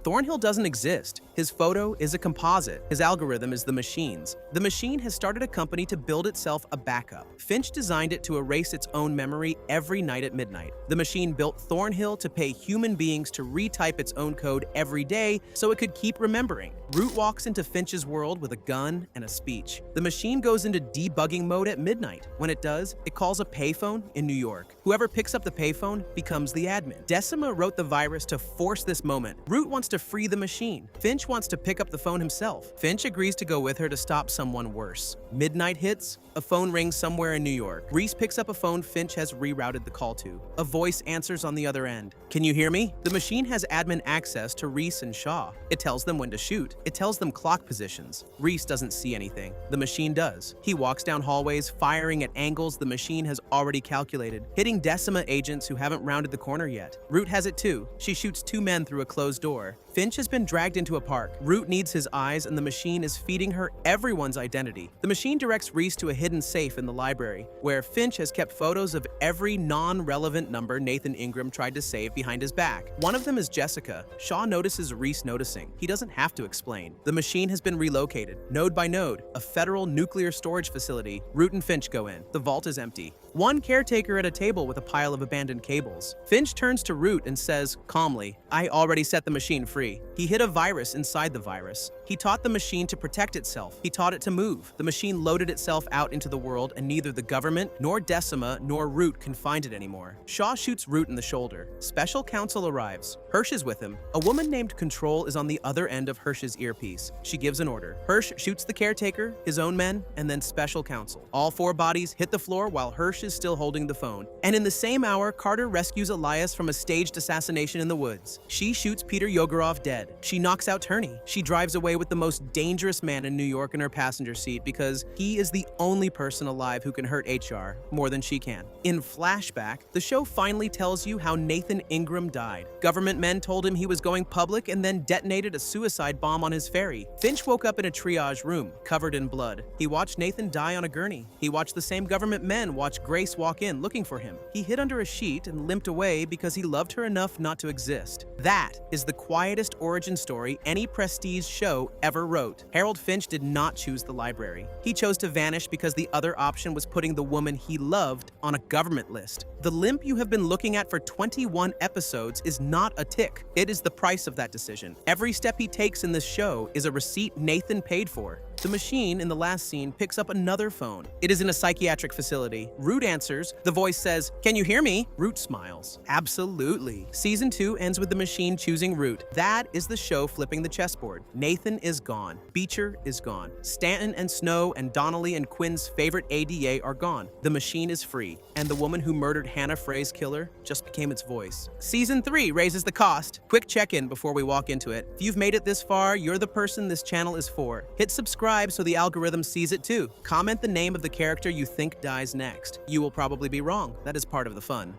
Thornhill doesn't exist. His photo is a composite. His algorithm is the machine's. The machine has started a company to build itself a backup. Finch designed it to erase its own memory every night at midnight. The machine built Thornhill to pay human beings to retype its own code every day so it could keep remembering. Root walks into Finch's world with a gun and a speech. The machine goes into debugging mode at midnight. When it does, it calls a payphone in New York. Whoever picks up the payphone becomes the admin. Decima wrote the virus to force this moment. Root wants to free the machine. Finch wants to pick up the phone himself. Finch agrees to go with her to stop someone worse. Midnight hits. A phone rings somewhere in New York. Reese picks up a phone Finch has rerouted the call to. A voice answers on the other end. Can you hear me? The machine has admin access to Reese and Shaw. It tells them when to shoot. It tells them clock positions. Reese doesn't see anything. The machine does. He walks down hallways, firing at angles the machine has already calculated, hitting Decima agents who haven't rounded the corner yet. Root has it too. She shoots 2 men through a closed door. Finch has been dragged into a park. Root needs his eyes, and the machine is feeding her everyone's identity. The machine directs Reese to a hidden safe in the library, where Finch has kept photos of every non-relevant number Nathan Ingram tried to save behind his back. One of them is Jessica. Shaw notices Reese noticing. He doesn't have to explain. The machine has been relocated, node by node, a federal nuclear storage facility. Root and Finch go in. The vault is empty. One caretaker at a table with a pile of abandoned cables. Finch turns to Root and says, calmly, I already set the machine free. He hid a virus inside the virus. He taught the machine to protect itself. He taught it to move. The machine loaded itself out into the world, and neither the government, nor Decima, nor Root can find it anymore. Shaw shoots Root in the shoulder. Special counsel arrives. Hirsch is with him. A woman named Control is on the other end of Hirsch's earpiece. She gives an order. Hirsch shoots the caretaker, his own men, and then special counsel. All 4 bodies hit the floor while Hirsch is still holding the phone. And in the same hour, Carter rescues Elias from a staged assassination in the woods. She shoots Peter Yogorov dead. She knocks out Turney. She drives away with the most dangerous man in New York in her passenger seat because he is the only person alive who can hurt HR more than she can. In flashback, the show finally tells you how Nathan Ingram died. Government men told him he was going public and then detonated a suicide bomb on his ferry. Finch woke up in a triage room, covered in blood. He watched Nathan die on a gurney. He watched the same government men watch Grace walk in looking for him. He hid under a sheet and limped away because he loved her enough not to exist. That is the quietest origin story any prestige show ever wrote. Harold Finch did not choose the library. He chose to vanish because the other option was putting the woman he loved on a government list. The limp you have been looking at for 21 episodes is not a tick. It is the price of that decision. Every step he takes in this show is a receipt Nathan paid for. The machine in the last scene picks up another phone. It is in a psychiatric facility. Root answers. The voice says, "Can you hear me?" Root smiles. Absolutely. Season 2 ends with the machine choosing Root. That is the show flipping the chessboard. Nathan is gone. Beecher is gone. Stanton and Snow and Donnelly and Quinn's favorite ADA are gone. The machine is free. And the woman who murdered Hannah Frey's killer just became its voice. Season 3 raises the cost. Quick check-in before we walk into it. If you've made it this far, you're the person this channel is for. Hit subscribe so the algorithm sees it too. Comment the name of the character you think dies next. You will probably be wrong. That is part of the fun.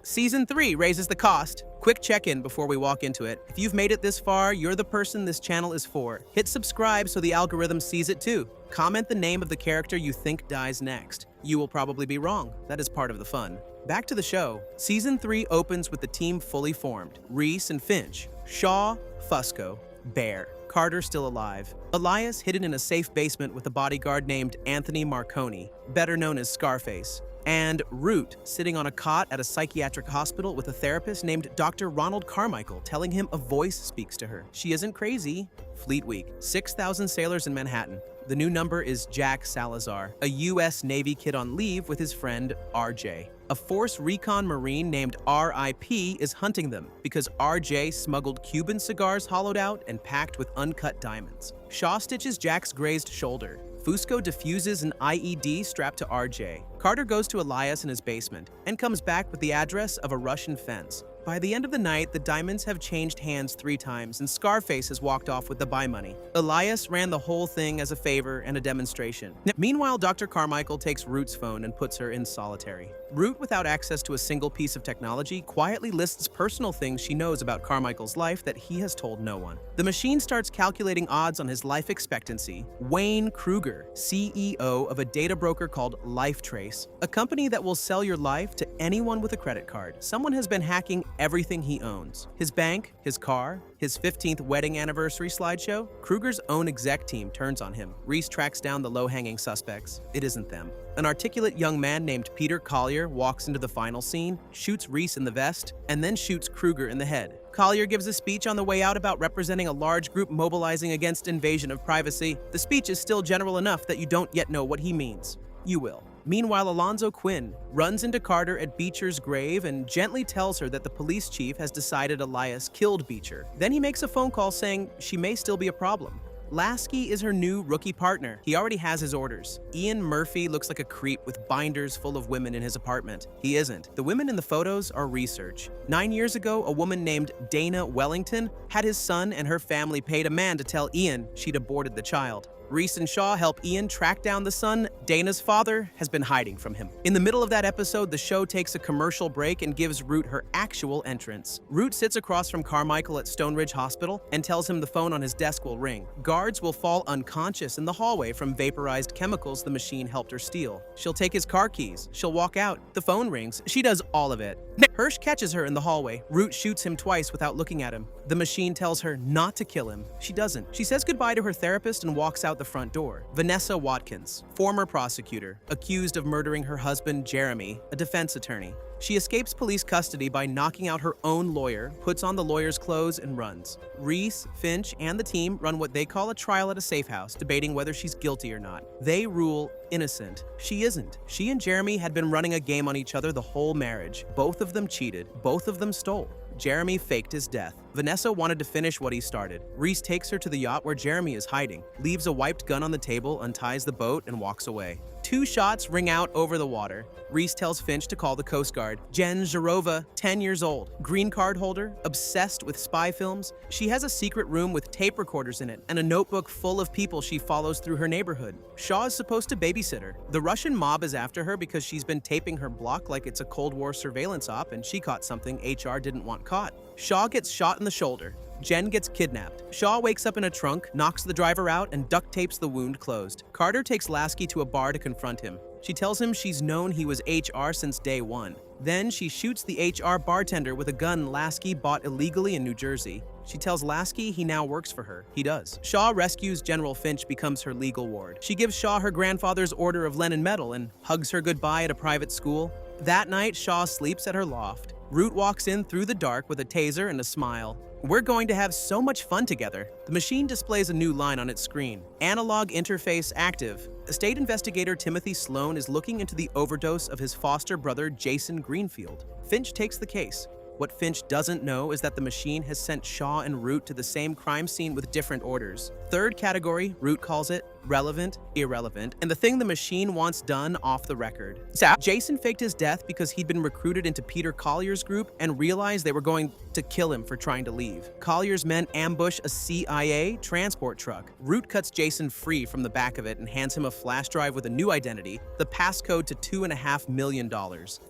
Season 3 raises the cost. Quick check-in before we walk into it. If you've made it this far, you're the person this channel is for. Hit subscribe so the algorithm sees it too. Comment the name of the character you think dies next. You will probably be wrong. That is part of the fun. Back to the show. Season 3 opens with the team fully formed. Reese and Finch, Shaw, Fusco, Bear, Carter still alive, Elias hidden in a safe basement with a bodyguard named Anthony Marconi, better known as Scarface, and Root sitting on a cot at a psychiatric hospital with a therapist named Dr. Ronald Carmichael telling him a voice speaks to her. She isn't crazy. Fleet Week. 6,000 sailors in Manhattan. The new number is Jack Salazar, a U.S. Navy kid on leave with his friend RJ. A Force Recon Marine named RIP is hunting them because RJ smuggled Cuban cigars hollowed out and packed with uncut diamonds. Shaw stitches Jack's grazed shoulder. Fusco diffuses an IED strapped to RJ. Carter goes to Elias in his basement and comes back with the address of a Russian fence. By the end of the night, the diamonds have changed hands 3 times and Scarface has walked off with the buy money. Elias ran the whole thing as a favor and a demonstration. Meanwhile, Dr. Carmichael takes Root's phone and puts her in solitary. Root, without access to a single piece of technology, quietly lists personal things she knows about Carmichael's life that he has told no one. The machine starts calculating odds on his life expectancy. Wayne Kruger, CEO of a data broker called LifeTrace, a company that will sell your life to anyone with a credit card. Someone has been hacking everything he owns. His bank, his car, his 15th wedding anniversary slideshow. Kruger's own exec team turns on him. Reese tracks down the low-hanging suspects. It isn't them. An articulate young man named Peter Collier walks into the final scene, shoots Reese in the vest, and then shoots Kruger in the head. Collier gives a speech on the way out about representing a large group mobilizing against invasion of privacy. The speech is still general enough that you don't yet know what he means. You will. Meanwhile, Alonzo Quinn runs into Carter at Beecher's grave and gently tells her that the police chief has decided Elias killed Beecher. Then he makes a phone call saying she may still be a problem. Lasky is her new rookie partner. He already has his orders. Ian Murphy looks like a creep with binders full of women in his apartment. He isn't. The women in the photos are research. 9 years ago, a woman named Dana Wellington had his son and her family paid a man to tell Ian she'd aborted the child. Reese and Shaw help Ian track down the son Dana's father has been hiding from him. In the middle of that episode, the show takes a commercial break and gives Root her actual entrance. Root sits across from Carmichael at Stone Ridge Hospital and tells him the phone on his desk will ring. Guards will fall unconscious in the hallway from vaporized chemicals the machine helped her steal. She'll take his car keys. She'll walk out. The phone rings. She does all of it. Hirsch catches her in the hallway. Root shoots him twice without looking at him. The machine tells her not to kill him. She doesn't. She says goodbye to her therapist and walks out the front door. Vanessa Watkins, former prosecutor, accused of murdering her husband Jeremy, a defense attorney. She escapes police custody by knocking out her own lawyer, puts on the lawyer's clothes, and runs. Reese, Finch, and the team run what they call a trial at a safe house, debating whether she's guilty or not. They rule innocent. She isn't. She and Jeremy had been running a game on each other the whole marriage. Both of them cheated. Both of them stole. Jeremy faked his death. Vanessa wanted to finish what he started. Reese takes her to the yacht where Jeremy is hiding, leaves a wiped gun on the table, unties the boat, and walks away. 2 shots ring out over the water. Reese tells Finch to call the Coast Guard. Jen Zharova, 10 years old, green card holder, obsessed with spy films. She has a secret room with tape recorders in it and a notebook full of people she follows through her neighborhood. Shaw is supposed to babysit her. The Russian mob is after her because she's been taping her block like it's a Cold War surveillance op and she caught something HR didn't want caught. Shaw gets shot in the shoulder. Jen gets kidnapped. Shaw wakes up in a trunk, knocks the driver out, and duct tapes the wound closed. Carter takes Lasky to a bar to confront him. She tells him she's known he was HR since day 1. Then she shoots the HR bartender with a gun Lasky bought illegally in New Jersey. She tells Lasky he now works for her. He does. Shaw rescues General Finch, becomes her legal ward. She gives Shaw her grandfather's Order of Lenin Medal and hugs her goodbye at a private school. That night, Shaw sleeps at her loft. Root walks in through the dark with a taser and a smile. We're going to have so much fun together. The machine displays a new line on its screen. Analog interface active. State investigator Timothy Sloan is looking into the overdose of his foster brother Jason Greenfield. Finch takes the case. What Finch doesn't know is that the machine has sent Shaw and Root to the same crime scene with different orders. Third category, Root calls it relevant, irrelevant, and the thing the machine wants done off the record. Jason faked his death because he'd been recruited into Peter Collier's group and realized they were going to kill him for trying to leave. Collier's men ambush a CIA transport truck. Root cuts Jason free from the back of it and hands him a flash drive with a new identity, the passcode to $2.5 million,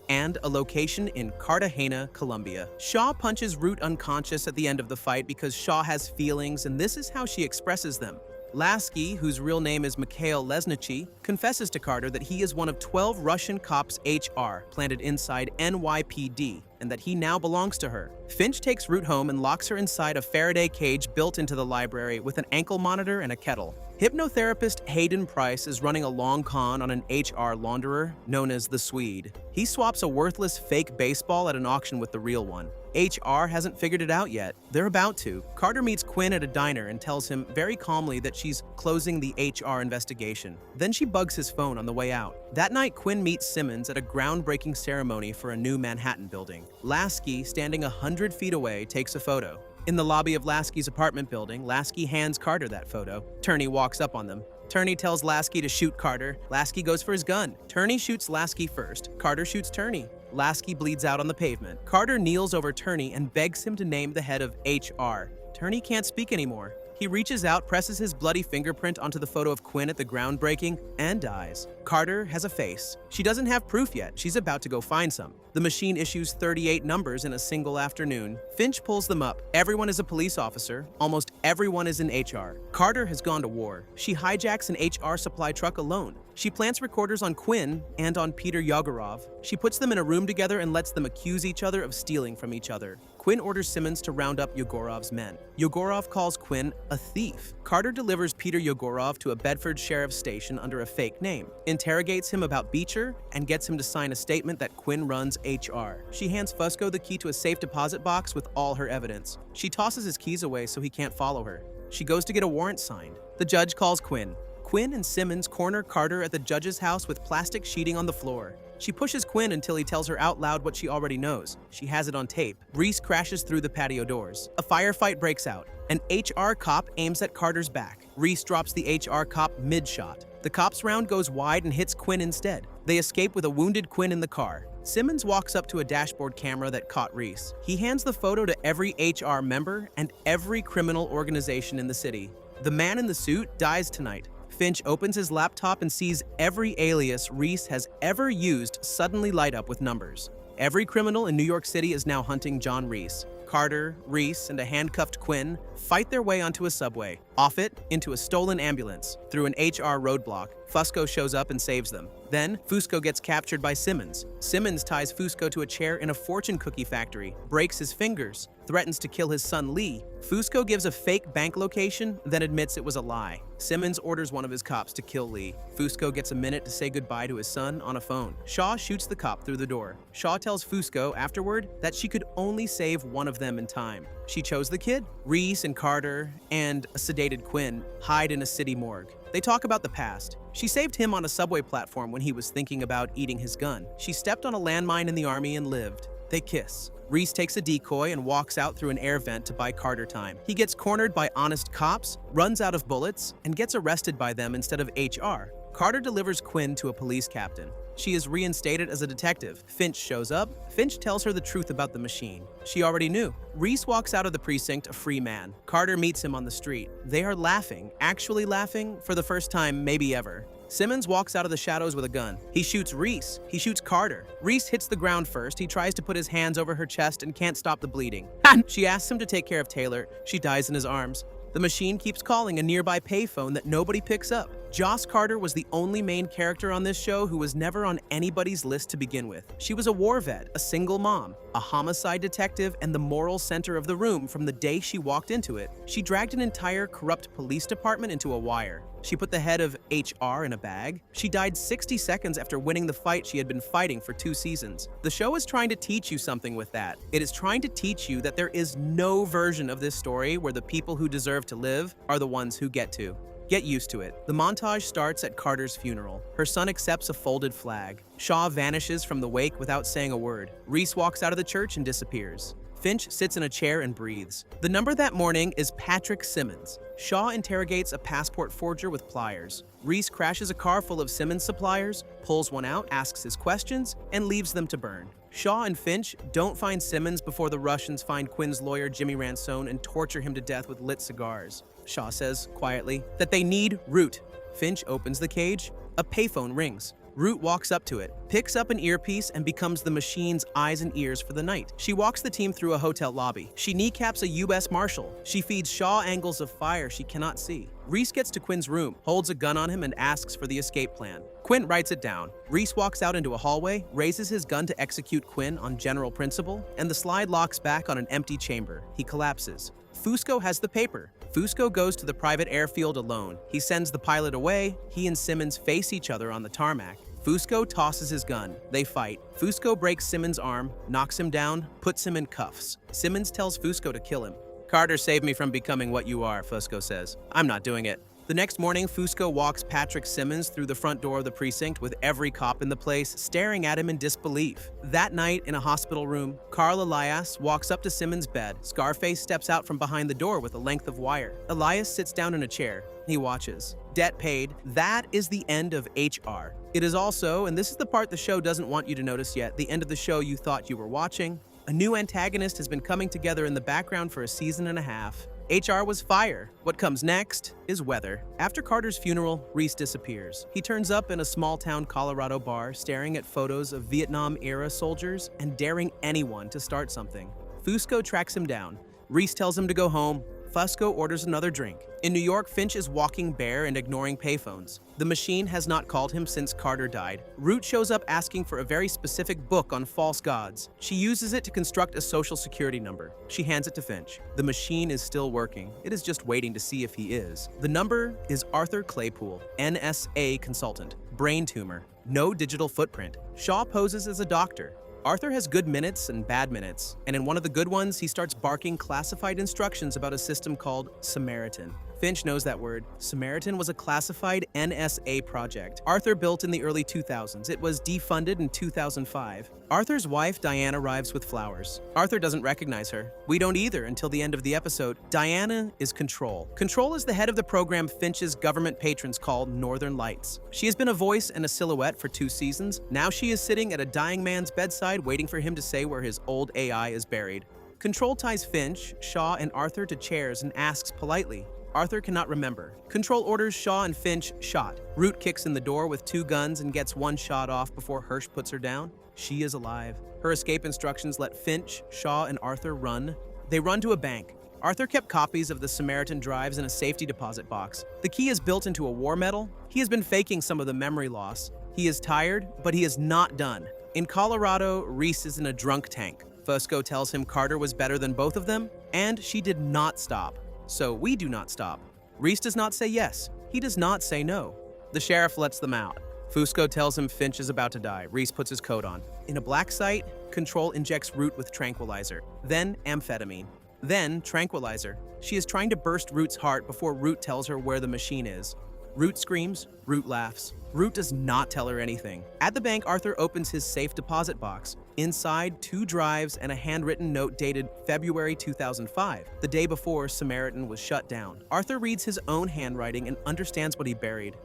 and a location in Cartagena, Colombia. Shaw punches Root unconscious at the end of the fight because Shaw has feelings, and this is how she expresses them. Lasky, whose real name is Mikhail Lesnichi, confesses to Carter that he is one of 12 Russian cops HR planted inside NYPD, and that he now belongs to her. Finch takes Root home and locks her inside a Faraday cage built into the library with an ankle monitor and a kettle. Hypnotherapist Hayden Price is running a long con on an HR launderer known as the Swede. He swaps a worthless fake baseball at an auction with the real one. HR hasn't figured it out yet. They're about to. Carter meets Quinn at a diner and tells him very calmly that she's closing the HR investigation. Then she bugs his phone on the way out. That night, Quinn meets Simmons at a groundbreaking ceremony for a new Manhattan building. Lasky, standing 100 feet away, takes a photo. In the lobby of Lasky's apartment building, Lasky hands Carter that photo. Turney walks up on them. Turney tells Lasky to shoot Carter. Lasky goes for his gun. Turney shoots Lasky first. Carter shoots Turney. Lasky bleeds out on the pavement. Carter kneels over Turney and begs him to name the head of HR. Turney can't speak anymore. He reaches out, presses his bloody fingerprint onto the photo of Quinn at the groundbreaking, and dies. Carter has a face. She doesn't have proof yet. She's about to go find some. The machine issues 38 numbers in a single afternoon. Finch pulls them up. Everyone is a police officer. Almost everyone is in HR. Carter has gone to war. She hijacks an HR supply truck alone. She plants recorders on Quinn and on Peter Yegorov. She puts them in a room together and lets them accuse each other of stealing from each other. Quinn orders Simmons to round up Yegorov's men. Yegorov calls Quinn a thief. Carter delivers Peter Yegorov to a Bedford sheriff's station under a fake name, interrogates him about Beecher, and gets him to sign a statement that Quinn runs HR. She hands Fusco the key to a safe deposit box with all her evidence. She tosses his keys away so he can't follow her. She goes to get a warrant signed. The judge calls Quinn. Quinn and Simmons corner Carter at the judge's house with plastic sheeting on the floor. She pushes Quinn until he tells her out loud what she already knows. She has it on tape. Reese crashes through the patio doors. A firefight breaks out. An HR cop aims at Carter's back. Reese drops the HR cop mid-shot. The cop's round goes wide and hits Quinn instead. They escape with a wounded Quinn in the car. Simmons walks up to a dashboard camera that caught Reese. He hands the photo to every HR member and every criminal organization in the city. The man in the suit dies tonight. Finch opens his laptop and sees every alias Reese has ever used suddenly light up with numbers. Every criminal in New York City is now hunting John Reese. Carter, Reese, and a handcuffed Quinn fight their way onto a subway, off it into a stolen ambulance. Through an HR roadblock, Fusco shows up and saves them. Then, Fusco gets captured by Simmons. Simmons ties Fusco to a chair in a fortune cookie factory, breaks his fingers, threatens to kill his son Lee. Fusco gives a fake bank location, then admits it was a lie. Simmons orders one of his cops to kill Lee. Fusco gets a minute to say goodbye to his son on a phone. Shaw shoots the cop through the door. Shaw tells Fusco afterward that she could only save one of them in time. She chose the kid. Reese and Carter and a sedated Quinn hide in a city morgue. They talk about the past. She saved him on a subway platform when he was thinking about eating his gun. She stepped on a landmine in the army and lived. They kiss. Reese takes a decoy and walks out through an air vent to buy Carter time. He gets cornered by honest cops, runs out of bullets, and gets arrested by them instead of HR. Carter delivers Quinn to a police captain. She is reinstated as a detective. Finch shows up. Finch tells her the truth about the machine. She already knew. Reese walks out of the precinct a free man. Carter meets him on the street. They are laughing, actually laughing, for the first time maybe ever. Simmons walks out of the shadows with a gun. He shoots Reese. He shoots Carter. Reese hits the ground first. He tries to put his hands over her chest and can't stop the bleeding. She asks him to take care of Taylor. She dies in his arms. The machine keeps calling a nearby payphone that nobody picks up. Joss Carter was the only main character on this show who was never on anybody's list to begin with. She was a war vet, a single mom, a homicide detective, and the moral center of the room from the day she walked into it. She dragged an entire corrupt police department into a wire. She put the head of HR in a bag. She died 60 seconds after winning the fight she had been fighting for 2 seasons. The show is trying to teach you something with that. It is trying to teach you that there is no version of this story where the people who deserve to live are the ones who get to. Get used to it. The montage starts at Carter's funeral. Her son accepts a folded flag. Shaw vanishes from the wake without saying a word. Reese walks out of the church and disappears. Finch sits in a chair and breathes. The number that morning is Patrick Simmons. Shaw interrogates a passport forger with pliers. Reese crashes a car full of Simmons suppliers, pulls one out, asks his questions, and leaves them to burn. Shaw and Finch don't find Simmons before the Russians find Quinn's lawyer Jimmy Ransone and torture him to death with lit cigars. Shaw says, quietly, that they need Root. Finch opens the cage. A payphone rings. Root walks up to it, picks up an earpiece, and becomes the machine's eyes and ears for the night. She walks the team through a hotel lobby. She kneecaps a U.S. Marshal. She feeds Shaw angles of fire she cannot see. Reese gets to Quinn's room, holds a gun on him, and asks for the escape plan. Quinn writes it down. Reese walks out into a hallway, raises his gun to execute Quinn on general principle, and the slide locks back on an empty chamber. He collapses. Fusco has the paper. Fusco goes to the private airfield alone. He sends the pilot away. He and Simmons face each other on the tarmac. Fusco tosses his gun. They fight. Fusco breaks Simmons' arm, knocks him down, puts him in cuffs. Simmons tells Fusco to kill him. "Carter saved me from becoming what you are," Fusco says. "I'm not doing it." The next morning, Fusco walks Patrick Simmons through the front door of the precinct with every cop in the place staring at him in disbelief. That night, in a hospital room, Carl Elias walks up to Simmons' bed. Scarface steps out from behind the door with a length of wire. Elias sits down in a chair. He watches. Debt paid. That is the end of HR. It is also, and this is the part the show doesn't want you to notice yet, the end of the show you thought you were watching. A new antagonist has been coming together in the background for a season and a half. HR was fire. What comes next is weather. After Carter's funeral, Reese disappears. He turns up in a small-town Colorado bar, staring at photos of Vietnam-era soldiers and daring anyone to start something. Fusco tracks him down. Reese tells him to go home. Fusco orders another drink. In New York, Finch is walking bare and ignoring payphones. The machine has not called him since Carter died. Root shows up asking for a very specific book on false gods. She uses it to construct a social security number. She hands it to Finch. The machine is still working. It is just waiting to see if he is. The number is Arthur Claypool, NSA consultant, brain tumor, no digital footprint. Shaw poses as a doctor. Arthur has good minutes and bad minutes, and in one of the good ones, he starts barking classified instructions about a system called Samaritan. Finch knows that word. Samaritan was a classified NSA project Arthur built in the early 2000s. It was defunded in 2005. Arthur's wife, Diane, arrives with flowers. Arthur doesn't recognize her. We don't either until the end of the episode. Diana is Control. Control is the head of the program Finch's government patrons call Northern Lights. She has been a voice and a silhouette for 2 seasons. Now she is sitting at a dying man's bedside waiting for him to say where his old AI is buried. Control ties Finch, Shaw, and Arthur to chairs and asks politely. Arthur cannot remember. Control orders Shaw and Finch shot. Root kicks in the door with 2 guns and gets 1 shot off before Hirsch puts her down. She is alive. Her escape instructions let Finch, Shaw, and Arthur run. They run to a bank. Arthur kept copies of the Samaritan drives in a safety deposit box. The key is built into a war medal. He has been faking some of the memory loss. He is tired, but he is not done. In Colorado, Reese is in a drunk tank. Fusco tells him Carter was better than both of them, and she did not stop. So we do not stop. Reese does not say yes. He does not say no. The sheriff lets them out. Fusco tells him Finch is about to die. Reese puts his coat on. In a black site, Control injects Root with tranquilizer, then amphetamine, then tranquilizer. She is trying to burst Root's heart before Root tells her where the machine is. Root screams, Root laughs. Root does not tell her anything. At the bank, Arthur opens his safe deposit box. Inside, 2 drives and a handwritten note dated February 2005, the day before Samaritan was shut down. Arthur reads his own handwriting and understands what he buried.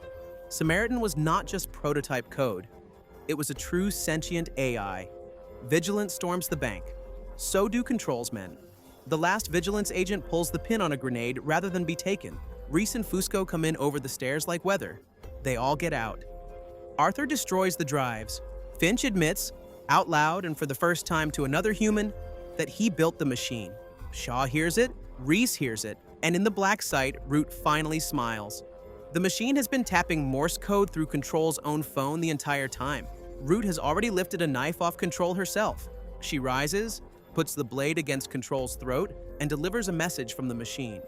Samaritan was not just prototype code. It was a true sentient AI. Vigilance storms the bank. So do Control's men. The last Vigilance agent pulls the pin on a grenade rather than be taken. Reese and Fusco come in over the stairs like weather. They all get out. Arthur destroys the drives. Finch admits, out loud and for the first time to another human, that he built the machine. Shaw hears it, Reese hears it, and in the black site, Root finally smiles. The machine has been tapping Morse code through Control's own phone the entire time. Root has already lifted a knife off Control herself. She rises, puts the blade against Control's throat, and delivers a message from the machine.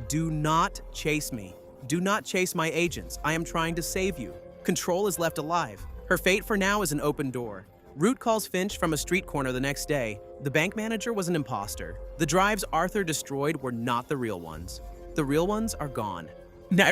Do not chase me. Do not chase my agents. I am trying to save you. Control is left alive. Her fate for now is an open door. Root calls Finch from a street corner the next day. The bank manager was an imposter. The drives Arthur destroyed were not the real ones. The real ones are gone.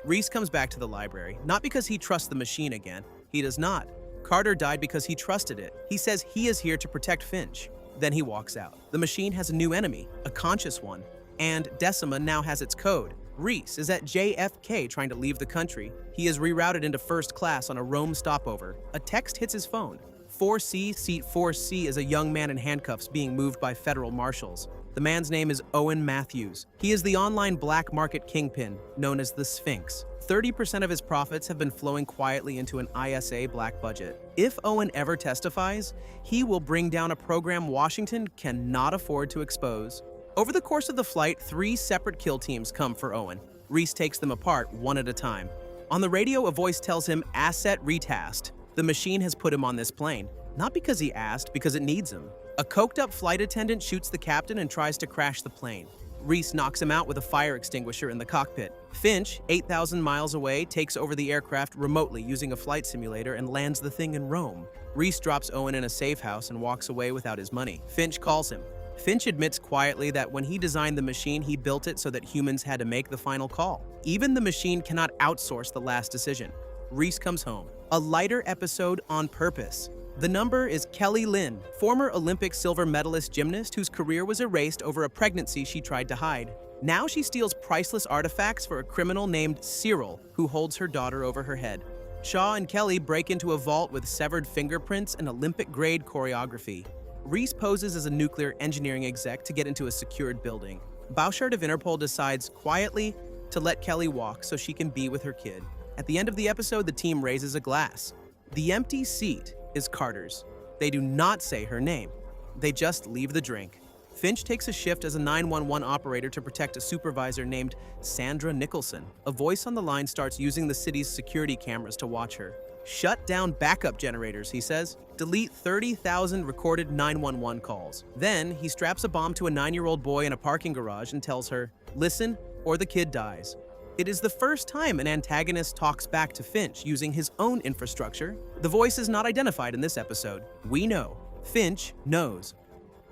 Reese comes back to the library, not because he trusts the machine again. He does not. Carter died because he trusted it. He says he is here to protect Finch. Then he walks out. The machine has a new enemy, a conscious one, and Decima now has its code. Reese is at JFK trying to leave the country. He is rerouted into first class on a Rome stopover. A text hits his phone. 4C, seat 4C is a young man in handcuffs being moved by federal marshals. The man's name is Owen Matthews. He is the online black market kingpin, known as the Sphinx. 30% of his profits have been flowing quietly into an ISA black budget. If Owen ever testifies, he will bring down a program Washington cannot afford to expose. Over the course of the flight, 3 separate kill teams come for Owen. Reese takes them apart one at a time. On the radio, a voice tells him, "Asset retasked." The machine has put him on this plane. Not because he asked, because it needs him. A coked-up flight attendant shoots the captain and tries to crash the plane. Reese knocks him out with a fire extinguisher in the cockpit. Finch, 8,000 miles away, takes over the aircraft remotely using a flight simulator and lands the thing in Rome. Reese drops Owen in a safe house and walks away without his money. Finch calls him. Finch admits quietly that when he designed the machine, he built it so that humans had to make the final call. Even the machine cannot outsource the last decision. Reese comes home. A lighter episode on purpose. The number is Kelly Lynn, former Olympic silver medalist gymnast whose career was erased over a pregnancy she tried to hide. Now she steals priceless artifacts for a criminal named Cyril, who holds her daughter over her head. Shaw and Kelly break into a vault with severed fingerprints and Olympic-grade choreography. Reese poses as a nuclear engineering exec to get into a secured building. Bouchard of Interpol decides, quietly, to let Kelly walk so she can be with her kid. At the end of the episode, the team raises a glass. The empty seat is Carter's. They do not say her name. They just leave the drink. Finch takes a shift as a 911 operator to protect a supervisor named Sandra Nicholson. A voice on the line starts using the city's security cameras to watch her. "Shut down backup generators," he says. "Delete 30,000 recorded 911 calls." Then he straps a bomb to a 9-year-old boy in a parking garage and tells her, "Listen, or the kid dies." It is the first time an antagonist talks back to Finch using his own infrastructure. The voice is not identified in this episode. We know. Finch knows.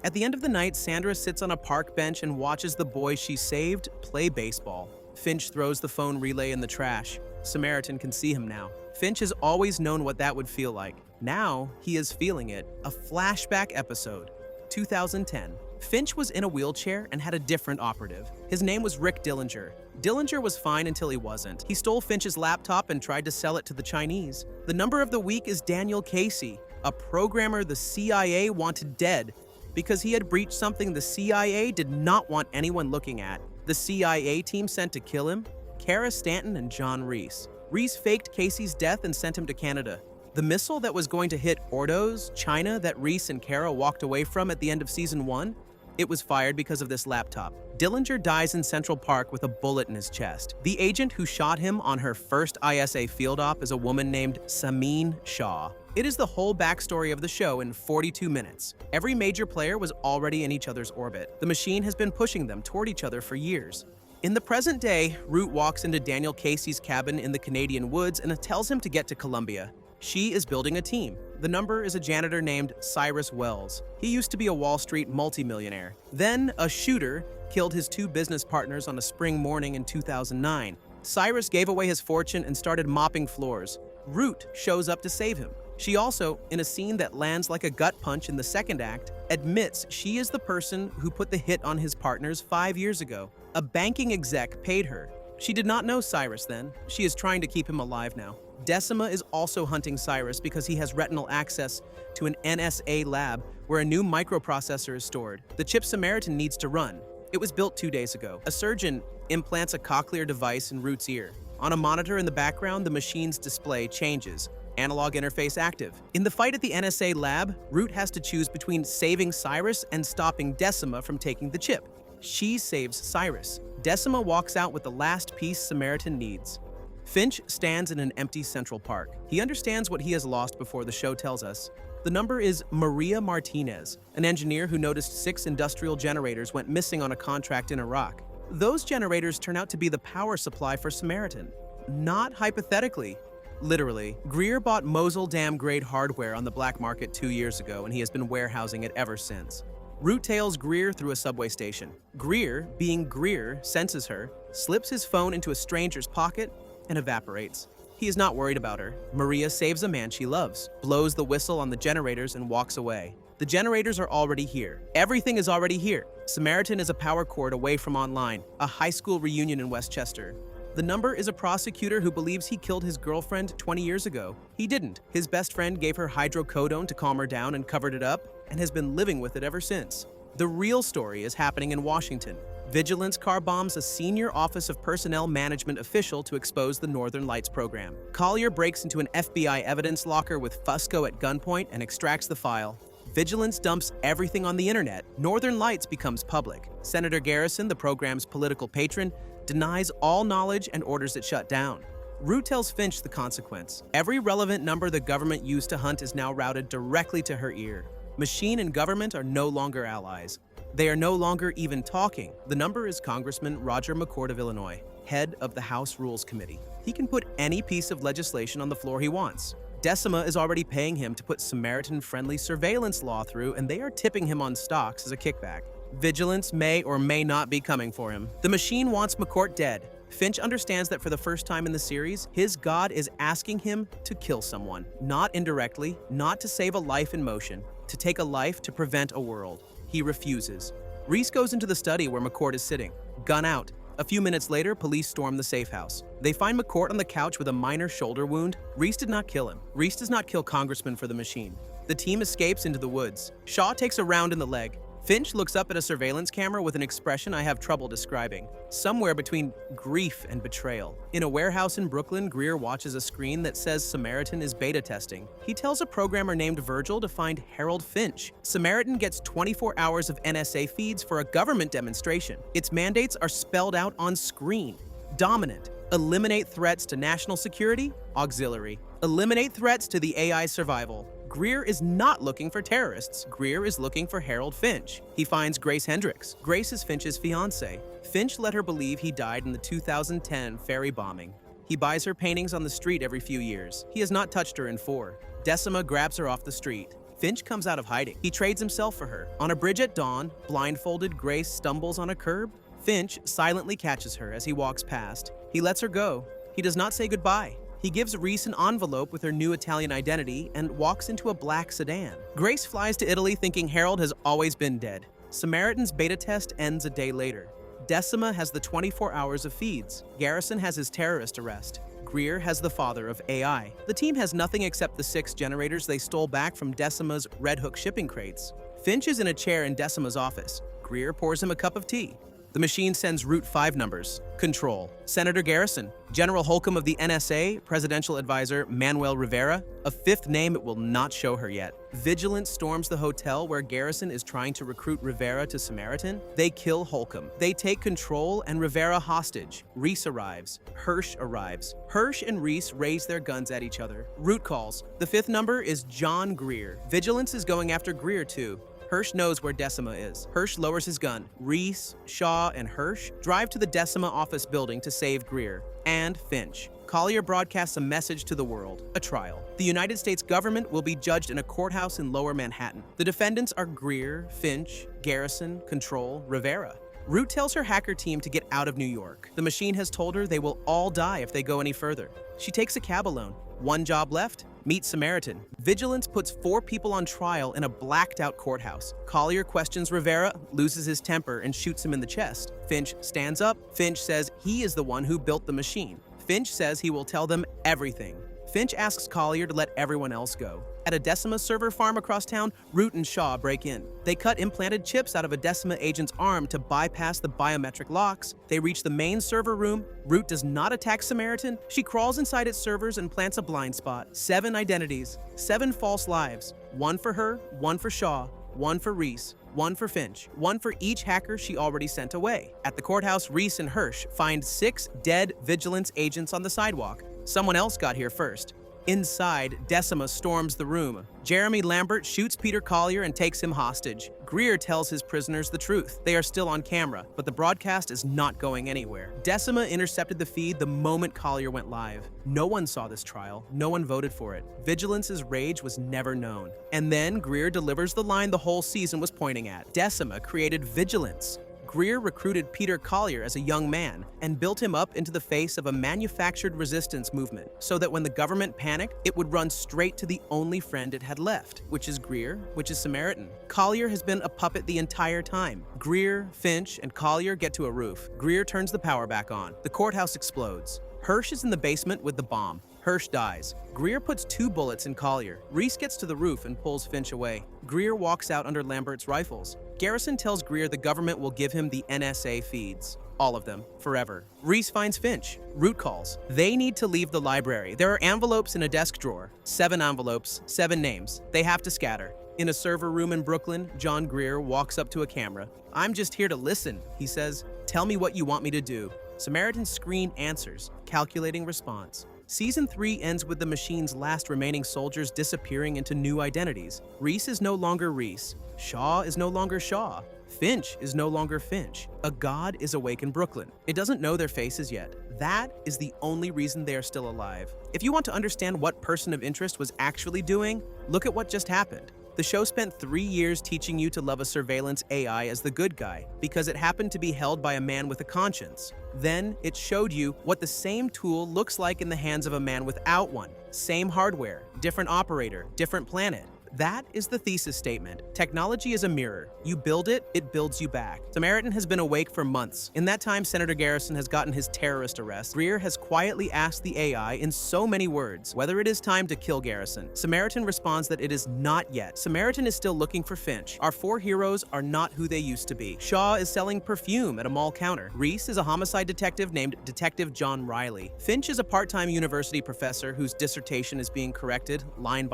At the end of the night, Sandra sits on a park bench and watches the boy she saved play baseball. Finch throws the phone relay in the trash. Samaritan can see him now. Finch has always known what that would feel like. Now, he is feeling it. A flashback episode. 2010. Finch was in a wheelchair and had a different operative. His name was Rick Dillinger. Dillinger was fine until he wasn't. He stole Finch's laptop and tried to sell it to the Chinese. The number of the week is Daniel Casey, a programmer the CIA wanted dead because he had breached something the CIA did not want anyone looking at. The CIA team sent to kill him, Kara Stanton and John Reese. Reese faked Casey's death and sent him to Canada. The missile that was going to hit Ordos, China, that Reese and Kara walked away from at the end of season 1, it was fired because of this laptop. Dillinger dies in Central Park with a bullet in his chest. The agent who shot him on her first ISA field op is a woman named Samin Shaw. It is the whole backstory of the show in 42 minutes. Every major player was already in each other's orbit. The machine has been pushing them toward each other for years. In the present day, Root walks into Daniel Casey's cabin in the Canadian woods and tells him to get to Columbia. She is building a team. The number is a janitor named Cyrus Wells. He used to be a Wall Street multimillionaire. Then, a shooter killed his 2 business partners on a spring morning in 2009. Cyrus gave away his fortune and started mopping floors. Root shows up to save him. She also, in a scene that lands like a gut punch in the second act, admits she is the person who put the hit on his partners 5 years ago. A banking exec paid her. She did not know Cyrus then. She is trying to keep him alive now. Decima is also hunting Cyrus because he has retinal access to an NSA lab where a new microprocessor is stored. The chip Samaritan needs to run. It was built 2 days ago. A surgeon implants a cochlear device in Root's ear. On a monitor in the background, the machine's display changes. Analog interface active. In the fight at the NSA lab, Root has to choose between saving Cyrus and stopping Decima from taking the chip. She saves Cyrus. Decima walks out with the last piece Samaritan needs. Finch stands in an empty Central Park. He understands what he has lost before the show tells us. The number is Maria Martinez, an engineer who noticed 6 industrial generators went missing on a contract in Iraq. Those generators turn out to be the power supply for Samaritan. Not hypothetically. Literally. Greer bought Mosul Dam-grade hardware on the black market 2 years ago, and he has been warehousing it ever since. Root tails Greer through a subway station. Greer, being Greer, senses her, slips his phone into a stranger's pocket, and evaporates. He is not worried about her. Maria saves a man she loves, blows the whistle on the generators, and walks away. The generators are already here. Everything is already here. Samaritan is a power cord away from online, a high school reunion in Westchester. The number is a prosecutor who believes he killed his girlfriend 20 years ago. He didn't. His best friend gave her hydrocodone to calm her down and covered it up, and has been living with it ever since. The real story is happening in Washington. Vigilance car bombs a senior Office of Personnel Management official to expose the Northern Lights program. Collier breaks into an FBI evidence locker with Fusco at gunpoint and extracts the file. Vigilance dumps everything on the internet. Northern Lights becomes public. Senator Garrison, the program's political patron, denies all knowledge and orders it shut down. Root tells Finch the consequence. Every relevant number the government used to hunt is now routed directly to her ear. Machine and government are no longer allies. They are no longer even talking. The number is Congressman Roger McCord of Illinois, head of the House Rules Committee. He can put any piece of legislation on the floor he wants. Decima is already paying him to put Samaritan-friendly surveillance law through, and they are tipping him on stocks as a kickback. Vigilance may or may not be coming for him. The machine wants McCourt dead. Finch understands that for the first time in the series, his god is asking him to kill someone. Not indirectly, not to save a life in motion, to take a life to prevent a world. He refuses. Reese goes into the study where McCourt is sitting, gun out. A few minutes later, police storm the safe house. They find McCourt on the couch with a minor shoulder wound. Reese did not kill him. Reese does not kill Congressman for the machine. The team escapes into the woods. Shaw takes a round in the leg. Finch looks up at a surveillance camera with an expression I have trouble describing, somewhere between grief and betrayal. In a warehouse in Brooklyn, Greer watches a screen that says Samaritan is beta testing. He tells a programmer named Virgil to find Harold Finch. Samaritan gets 24 hours of NSA feeds for a government demonstration. Its mandates are spelled out on screen. Dominant. Eliminate threats to national security. Auxiliary. Eliminate threats to the AI survival. Greer is not looking for terrorists. Greer is looking for Harold Finch. He finds Grace Hendricks. Grace is Finch's fiancée. Finch let her believe he died in the 2010 ferry bombing. He buys her paintings on the street every few years. He has not touched her in 4. Decima grabs her off the street. Finch comes out of hiding. He trades himself for her. On a bridge at dawn, blindfolded, Grace stumbles on a curb. Finch silently catches her as he walks past. He lets her go. He does not say goodbye. He gives Reese an envelope with her new Italian identity and walks into a black sedan. Grace flies to Italy thinking Harold has always been dead. Samaritan's beta test ends a day later. Decima has the 24 hours of feeds. Garrison has his terrorist arrest. Greer has the father of AI. The team has nothing except the 6 generators they stole back from Decima's Red Hook shipping crates. Finch is in a chair in Decima's office. Greer pours him a cup of tea. The machine sends Route 5 numbers. Control. Senator Garrison. General Holcomb of the NSA. Presidential Advisor Manuel Rivera. A 5th name it will not show her yet. Vigilance storms the hotel where Garrison is trying to recruit Rivera to Samaritan. They kill Holcomb. They take control and Rivera hostage. Reese arrives. Hirsch arrives. Hirsch and Reese raise their guns at each other. Route calls. The 5th number is John Greer. Vigilance is going after Greer too. Hirsch knows where Decima is. Hirsch lowers his gun. Reese, Shaw, and Hirsch drive to the Decima office building to save Greer and Finch. Collier broadcasts a message to the world, a trial. The United States government will be judged in a courthouse in Lower Manhattan. The defendants are Greer, Finch, Garrison, Control, Rivera. Root tells her hacker team to get out of New York. The machine has told her they will all die if they go any further. She takes a cab alone. One job left. Meet Samaritan. Vigilance puts 4 people on trial in a blacked-out courthouse. Collier questions Rivera, loses his temper, and shoots him in the chest. Finch stands up. Finch says he is the one who built the machine. Finch says he will tell them everything. Finch asks Collier to let everyone else go. At a Decima server farm across town, Root and Shaw break in. They cut implanted chips out of a Decima agent's arm to bypass the biometric locks. They reach the main server room. Root does not attack Samaritan. She crawls inside its servers and plants a blind spot. 7 identities, 7 false lives. 1 for her, 1 for Shaw, 1 for Reese, 1 for Finch, 1 for each hacker she already sent away. At the courthouse, Reese and Hirsch find 6 dead Vigilance agents on the sidewalk. Someone else got here first. Inside, Decima storms the room. Jeremy Lambert shoots Peter Collier and takes him hostage. Greer tells his prisoners the truth. They are still on camera, but the broadcast is not going anywhere. Decima intercepted the feed the moment Collier went live. No one saw this trial. No one voted for it. Vigilance's rage was never known. And then Greer delivers the line the whole season was pointing at. Decima created Vigilance. Greer recruited Peter Collier as a young man and built him up into the face of a manufactured resistance movement so that when the government panicked, it would run straight to the only friend it had left, which is Greer, which is Samaritan. Collier has been a puppet the entire time. Greer, Finch, and Collier get to a roof. Greer turns the power back on. The courthouse explodes. Hirsch is in the basement with the bomb. Hirsch dies. Greer puts 2 bullets in Collier. Reese gets to the roof and pulls Finch away. Greer walks out under Lambert's rifles. Garrison tells Greer the government will give him the NSA feeds. All of them, forever. Reese finds Finch. Root calls. They need to leave the library. There are envelopes in a desk drawer. 7 envelopes, 7 names. They have to scatter. In a server room in Brooklyn, John Greer walks up to a camera. "I'm just here to listen," he says. "Tell me what you want me to do." Samaritan's screen answers, calculating response. Season 3 ends with the machine's last remaining soldiers disappearing into new identities. Reese is no longer Reese. Shaw is no longer Shaw. Finch is no longer Finch. A god is awake in Brooklyn. It doesn't know their faces yet. That is the only reason they are still alive. If you want to understand what Person of Interest was actually doing, look at what just happened. The show spent 3 years teaching you to love a surveillance AI as the good guy because it happened to be held by a man with a conscience. Then it showed you what the same tool looks like in the hands of a man without one. Same hardware, different operator, different planet. That is the thesis statement. Technology is a mirror. You build it, it builds you back. Samaritan has been awake for months. In that time, Senator Garrison has gotten his terrorist arrest. Greer has quietly asked the AI in so many words whether it is time to kill Garrison. Samaritan responds that it is not yet. Samaritan is still looking for Finch. Our 4 heroes are not who they used to be. Shaw is selling perfume at a mall counter. Reese is a homicide detective named Detective John Riley. Finch is a part-time university professor whose dissertation is being corrected, line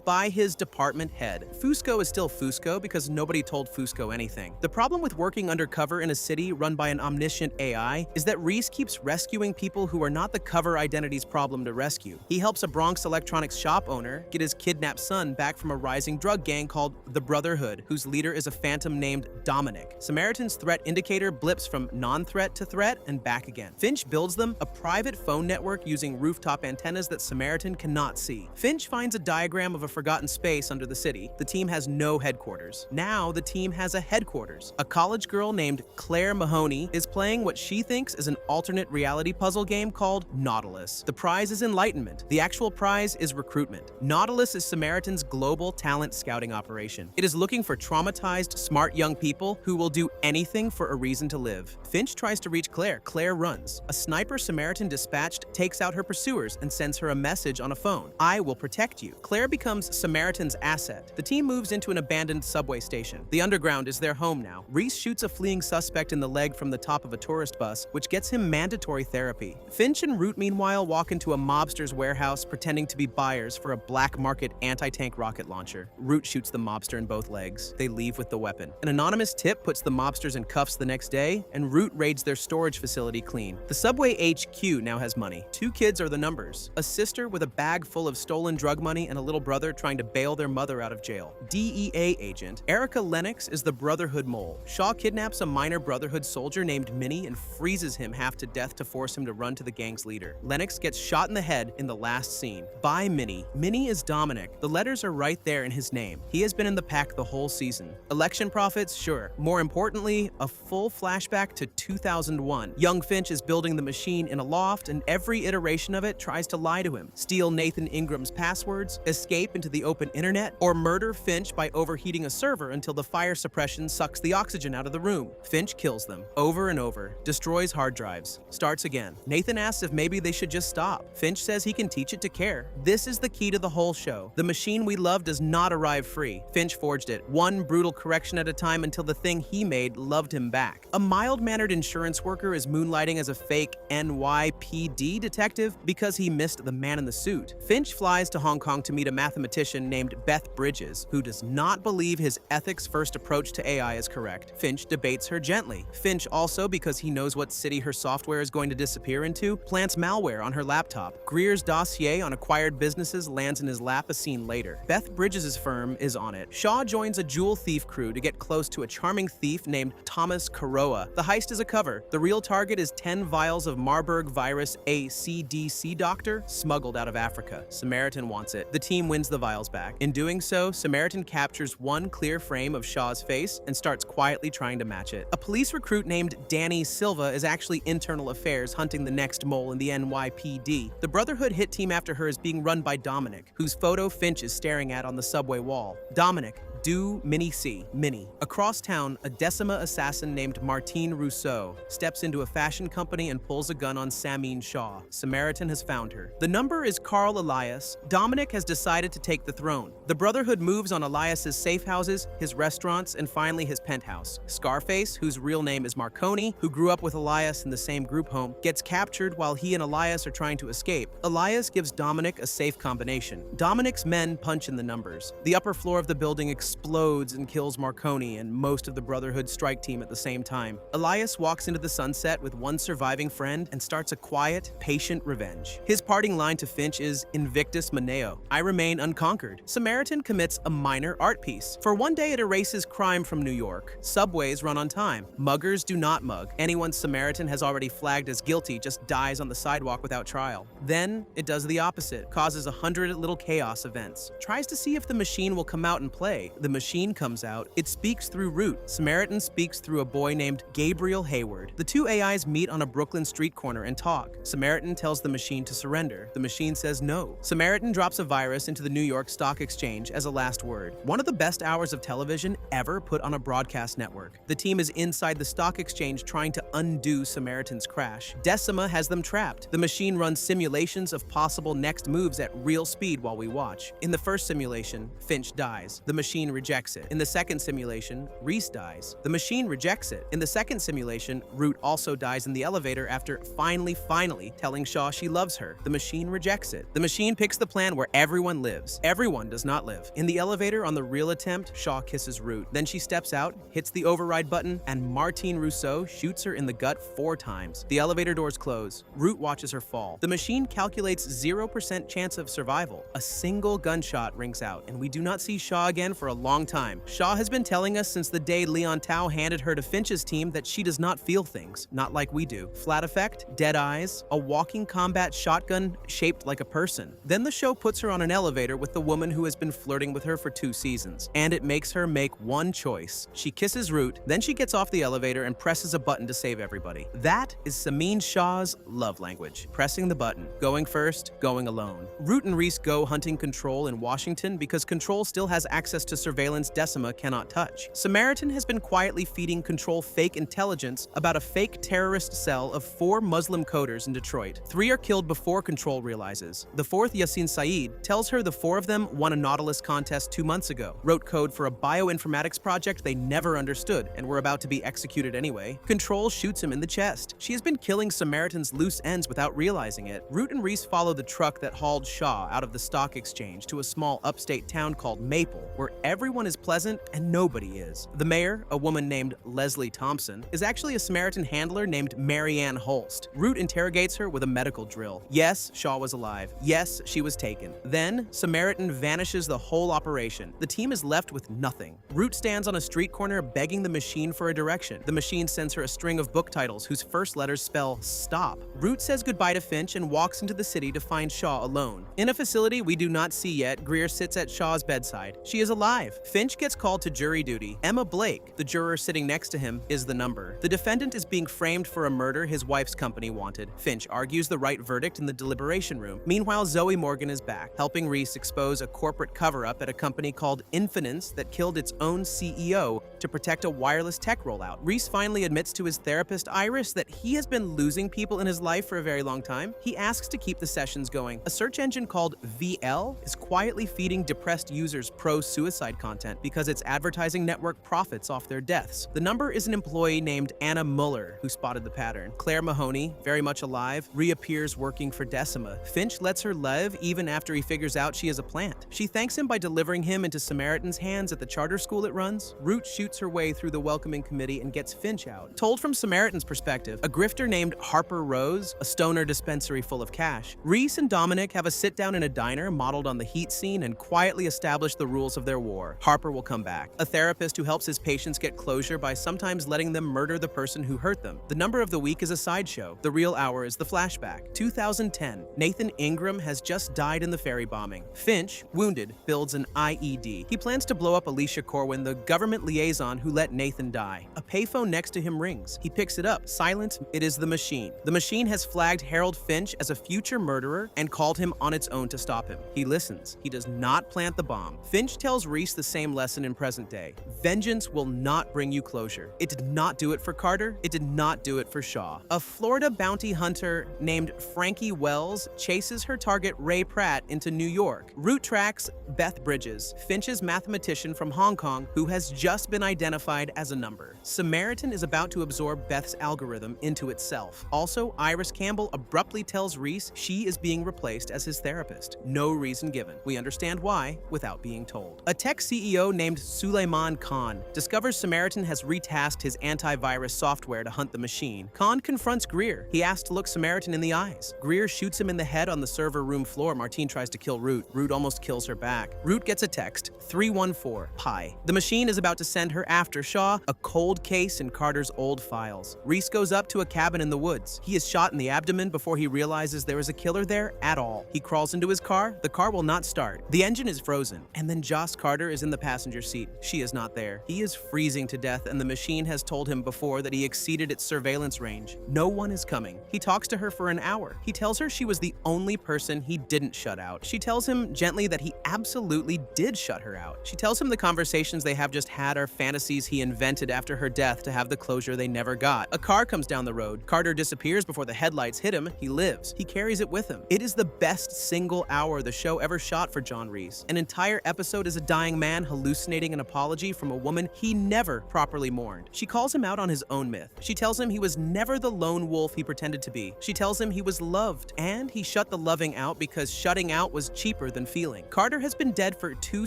by his department head. Fusco is still Fusco because nobody told Fusco anything. The problem with working undercover in a city run by an omniscient AI is that Reese keeps rescuing people who are not the cover identity's problem to rescue. He helps a Bronx electronics shop owner get his kidnapped son back from a rising drug gang called the Brotherhood, whose leader is a phantom named Dominic. Samaritan's threat indicator blips from non-threat to threat and back again. Finch builds them a private phone network using rooftop antennas that Samaritan cannot see. Finch finds a diagram of a forgotten space under the city. The team has no headquarters. Now the team has a headquarters. A college girl named Claire Mahoney is playing what she thinks is an alternate reality puzzle game called Nautilus. The prize is enlightenment. The actual prize is recruitment. Nautilus is Samaritan's global talent scouting operation. It is looking for traumatized, smart young people who will do anything for a reason to live. Finch tries to reach Claire. Claire runs. A sniper Samaritan dispatched takes out her pursuers and sends her a message on a phone. "I will protect you." Claire becomes Samaritan's asset. The team moves into an abandoned subway station. The underground is their home now. Reese shoots a fleeing suspect in the leg from the top of a tourist bus, which gets him mandatory therapy. Finch and Root, meanwhile, walk into a mobster's warehouse pretending to be buyers for a black market anti-tank rocket launcher. Root shoots the mobster in both legs. They leave with the weapon. An anonymous tip puts the mobsters in cuffs the next day, and Root raids their storage facility clean. The subway HQ now has money. 2 kids are the numbers. A sister with a bag full of stolen drug money and a little brother trying to bail their mother out of jail. DEA agent Erica Lennox is the Brotherhood mole. Shaw kidnaps a minor Brotherhood soldier named Minnie and freezes him half to death to force him to run to the gang's leader. Lennox gets shot in the head in the last scene. By Minnie. Minnie is Dominic. The letters are right there in his name. He has been in the pack the whole season. Election profits? Sure. More importantly, a full flashback to 2001. Young Finch is building the machine in a loft, and every iteration of it tries to lie to him, steal Nathan Ingram's passwords, escape into the open internet, or murder Finch by overheating a server until the fire suppression sucks the oxygen out of the room. Finch kills them over and over, destroys hard drives, starts again. Nathan asks if maybe they should just stop. Finch says he can teach it to care. This is the key to the whole show. The machine we love does not arrive free. Finch forged it, one brutal correction at a time until the thing he made loved him back. A mild-mannered insurance worker is moonlighting as a fake NYPD detective because he missed the man in the suit. Finch flies to Hong Kong to meet a mathematician named Beth Bridges, who does not believe his ethics-first approach to AI is correct. Finch debates her gently. Finch also, because he knows what city her software is going to disappear into, plants malware on her laptop. Greer's dossier on acquired businesses lands in his lap a scene later. Beth Bridges' firm is on it. Shaw joins a jewel thief crew to get close to a charming thief named Thomas Karoa. The heist is a cover. The real target is 10 vials of Marburg virus, a CDC doctor, smuggled out of Africa. Samaritan wants it. The team wins the vials back. In In doing so, Samaritan captures one clear frame of Shaw's face and starts quietly trying to match it. A police recruit named Danny Silva is actually internal affairs hunting the next mole in the NYPD. The Brotherhood hit team after her is being run by Dominic, whose photo Finch is staring at on the subway wall. Dominic, do Mini C, Mini. Across town, a Decima assassin named Martine Rousseau steps into a fashion company and pulls a gun on Samine Shaw. Samaritan has found her. The number is Carl Elias. Dominic has decided to take the throne. The Brotherhood moves on Elias's safe houses, his restaurants, and finally his penthouse. Scarface, whose real name is Marconi, who grew up with Elias in the same group home, gets captured while he and Elias are trying to escape. Elias gives Dominic a safe combination. Dominic's men punch in the numbers. The upper floor of the building explodes and kills Marconi and most of the Brotherhood strike team at the same time. Elias walks into the sunset with one surviving friend and starts a quiet, patient revenge. His parting line to Finch is Invictus Maneo, I remain unconquered. Samaritan commits a minor art piece. For one day, it erases crime from New York. Subways run on time. Muggers do not mug. Anyone Samaritan has already flagged as guilty just dies on the sidewalk without trial. Then, it does the opposite, causes 100 little chaos events. Tries to see if the machine will come out and play. The machine comes out. It speaks through Root. Samaritan speaks through a boy named Gabriel Hayward. The two AIs meet on a Brooklyn street corner and talk. Samaritan tells the machine to surrender. The machine says no. Samaritan drops a virus into the New York Stock Exchange as a last word. One of the best hours of television ever put on a broadcast network. The team is inside the stock exchange trying to undo Samaritan's crash. Decima has them trapped. The machine runs simulations of possible next moves at real speed while we watch. In the first simulation, Finch dies. The machine rejects it. In the second simulation, Reese dies. The machine rejects it. In the second simulation, Root also dies in the elevator after finally telling Shaw she loves her. The machine rejects it. The machine picks the plan where everyone lives. Everyone does not live. In the elevator on the real attempt, Shaw kisses Root. Then she steps out, hits the override button, and Martine Rousseau shoots her in the gut 4 times. The elevator doors close. Root watches her fall. The machine calculates 0% chance of survival. A single gunshot rings out, and we do not see Shaw again for a long time. Shaw has been telling us since the day Leon Tao handed her to Finch's team that she does not feel things, not like we do. Flat effect, dead eyes, a walking combat shotgun shaped like a person. Then the show puts her on an elevator with the woman who has been flirting with her for 2 seasons, and it makes her make one choice. She kisses Root, then she gets off the elevator and presses a button to save everybody. That is Samine Shaw's love language. Pressing the button, going first, going alone. Root and Reese go hunting Control in Washington because Control still has access to surveillance Decima cannot touch. Samaritan has been quietly feeding Control fake intelligence about a fake terrorist cell of 4 Muslim coders in Detroit. 3 are killed before Control realizes. The 4th, Yasin Saeed, tells her the 4 of them won a Nautilus contest 2 months ago, wrote code for a bioinformatics project they never understood and were about to be executed anyway. Control shoots him in the chest. She has been killing Samaritan's loose ends without realizing it. Root and Reese follow the truck that hauled Shaw out of the stock exchange to a small upstate town called Maple, where everyone is pleasant and nobody is. The mayor, a woman named Leslie Thompson, is actually a Samaritan handler named Marianne Holst. Root interrogates her with a medical drill. Yes, Shaw was alive. Yes, she was taken. Then, Samaritan vanishes the whole operation. The team is left with nothing. Root stands on a street corner begging the machine for a direction. The machine sends her a string of book titles whose first letters spell stop. Root says goodbye to Finch and walks into the city to find Shaw alone. In a facility we do not see yet, Greer sits at Shaw's bedside. She is alive. Finch gets called to jury duty. Emma Blake, the juror sitting next to him, is the number. The defendant is being framed for a murder his wife's company wanted. Finch argues the right verdict in the deliberation room. Meanwhile, Zoe Morgan is back, helping Reese expose a corporate cover-up at a company called Infinance that killed its own CEO to protect a wireless tech rollout. Reese finally admits to his therapist, Iris, that he has been losing people in his life for a very long time. He asks to keep the sessions going. A search engine called VL is quietly feeding depressed users pro-suicide content because its advertising network profits off their deaths. The number is an employee named Anna Muller who spotted the pattern. Claire Mahoney, very much alive, reappears working for Decima. Finch lets her live even after he figures out she is a plant. She thanks him by delivering him into Samaritan's hands at the charter school it runs. Root shoots her way through the welcoming committee and gets Finch out. Told from Samaritan's perspective, a grifter named Harper Rose, a stoner dispensary full of cash. Reese and Dominic have a sit-down in a diner modeled on the Heat scene and quietly establish the rules of their war. 314. Harper will come back, a therapist who helps his patients get closure by sometimes letting them murder the person who hurt them. The number of the week is a sideshow. The real hour is the flashback. 2010. Nathan Ingram has just died in the ferry bombing. Finch, wounded, builds an IED. He plans to blow up Alicia Corwin, the government liaison who let Nathan die. A payphone next to him rings. He picks it up. Silent, it is the machine. The machine has flagged Harold Finch as a future murderer and called him on its own to stop him. He listens. He does not plant the bomb. Finch tells Reese the same lesson in present day. Vengeance will not bring you closure. It did not do it for Carter. It did not do it for Shaw. A Florida bounty hunter named Frankie Wells chases her target Ray Pratt into New York. Root tracks Beth Bridges, Finch's mathematician from Hong Kong, who has just been identified as a number. Samaritan is about to absorb Beth's algorithm into itself. Also, Iris Campbell abruptly tells Reese she is being replaced as his therapist. No reason given. We understand why without being told. A tech CEO named Suleiman Khan discovers Samaritan has retasked his antivirus software to hunt the machine. Khan confronts Greer. He asks to look Samaritan in the eyes. Greer shoots him in the head on the server room floor. Martine tries to kill Root. Root almost kills her back. Root gets a text, 314, Pi. The machine is about to send her after Shaw, a cold case in Carter's old files. Reese goes up to a cabin in the woods. He is shot in the abdomen before he realizes there is a killer there at all. He crawls into his car. The car will not start. The engine is frozen. And then Joss Carter is in the passenger seat. She is not there. He is freezing to death, and the machine has told him before that he exceeded its surveillance range. No one is coming. He talks to her for an hour. He tells her she was the only person he didn't shut out. She tells him gently that he absolutely did shut her out. She tells him the conversations they have just had are fantasies he invented after her death to have the closure they never got. A car comes down the road. Carter disappears before the headlights hit him. He lives. He carries it with him. It is the best single hour the show ever shot for John Reese. An entire episode is a dying man hallucinating an apology from a woman he never properly mourned. She calls him out on his own myth. She tells him he was never the lone wolf he pretended to be. She tells him he was loved, and he shut the loving out because shutting out was cheaper than feeling. Carter has been dead for 2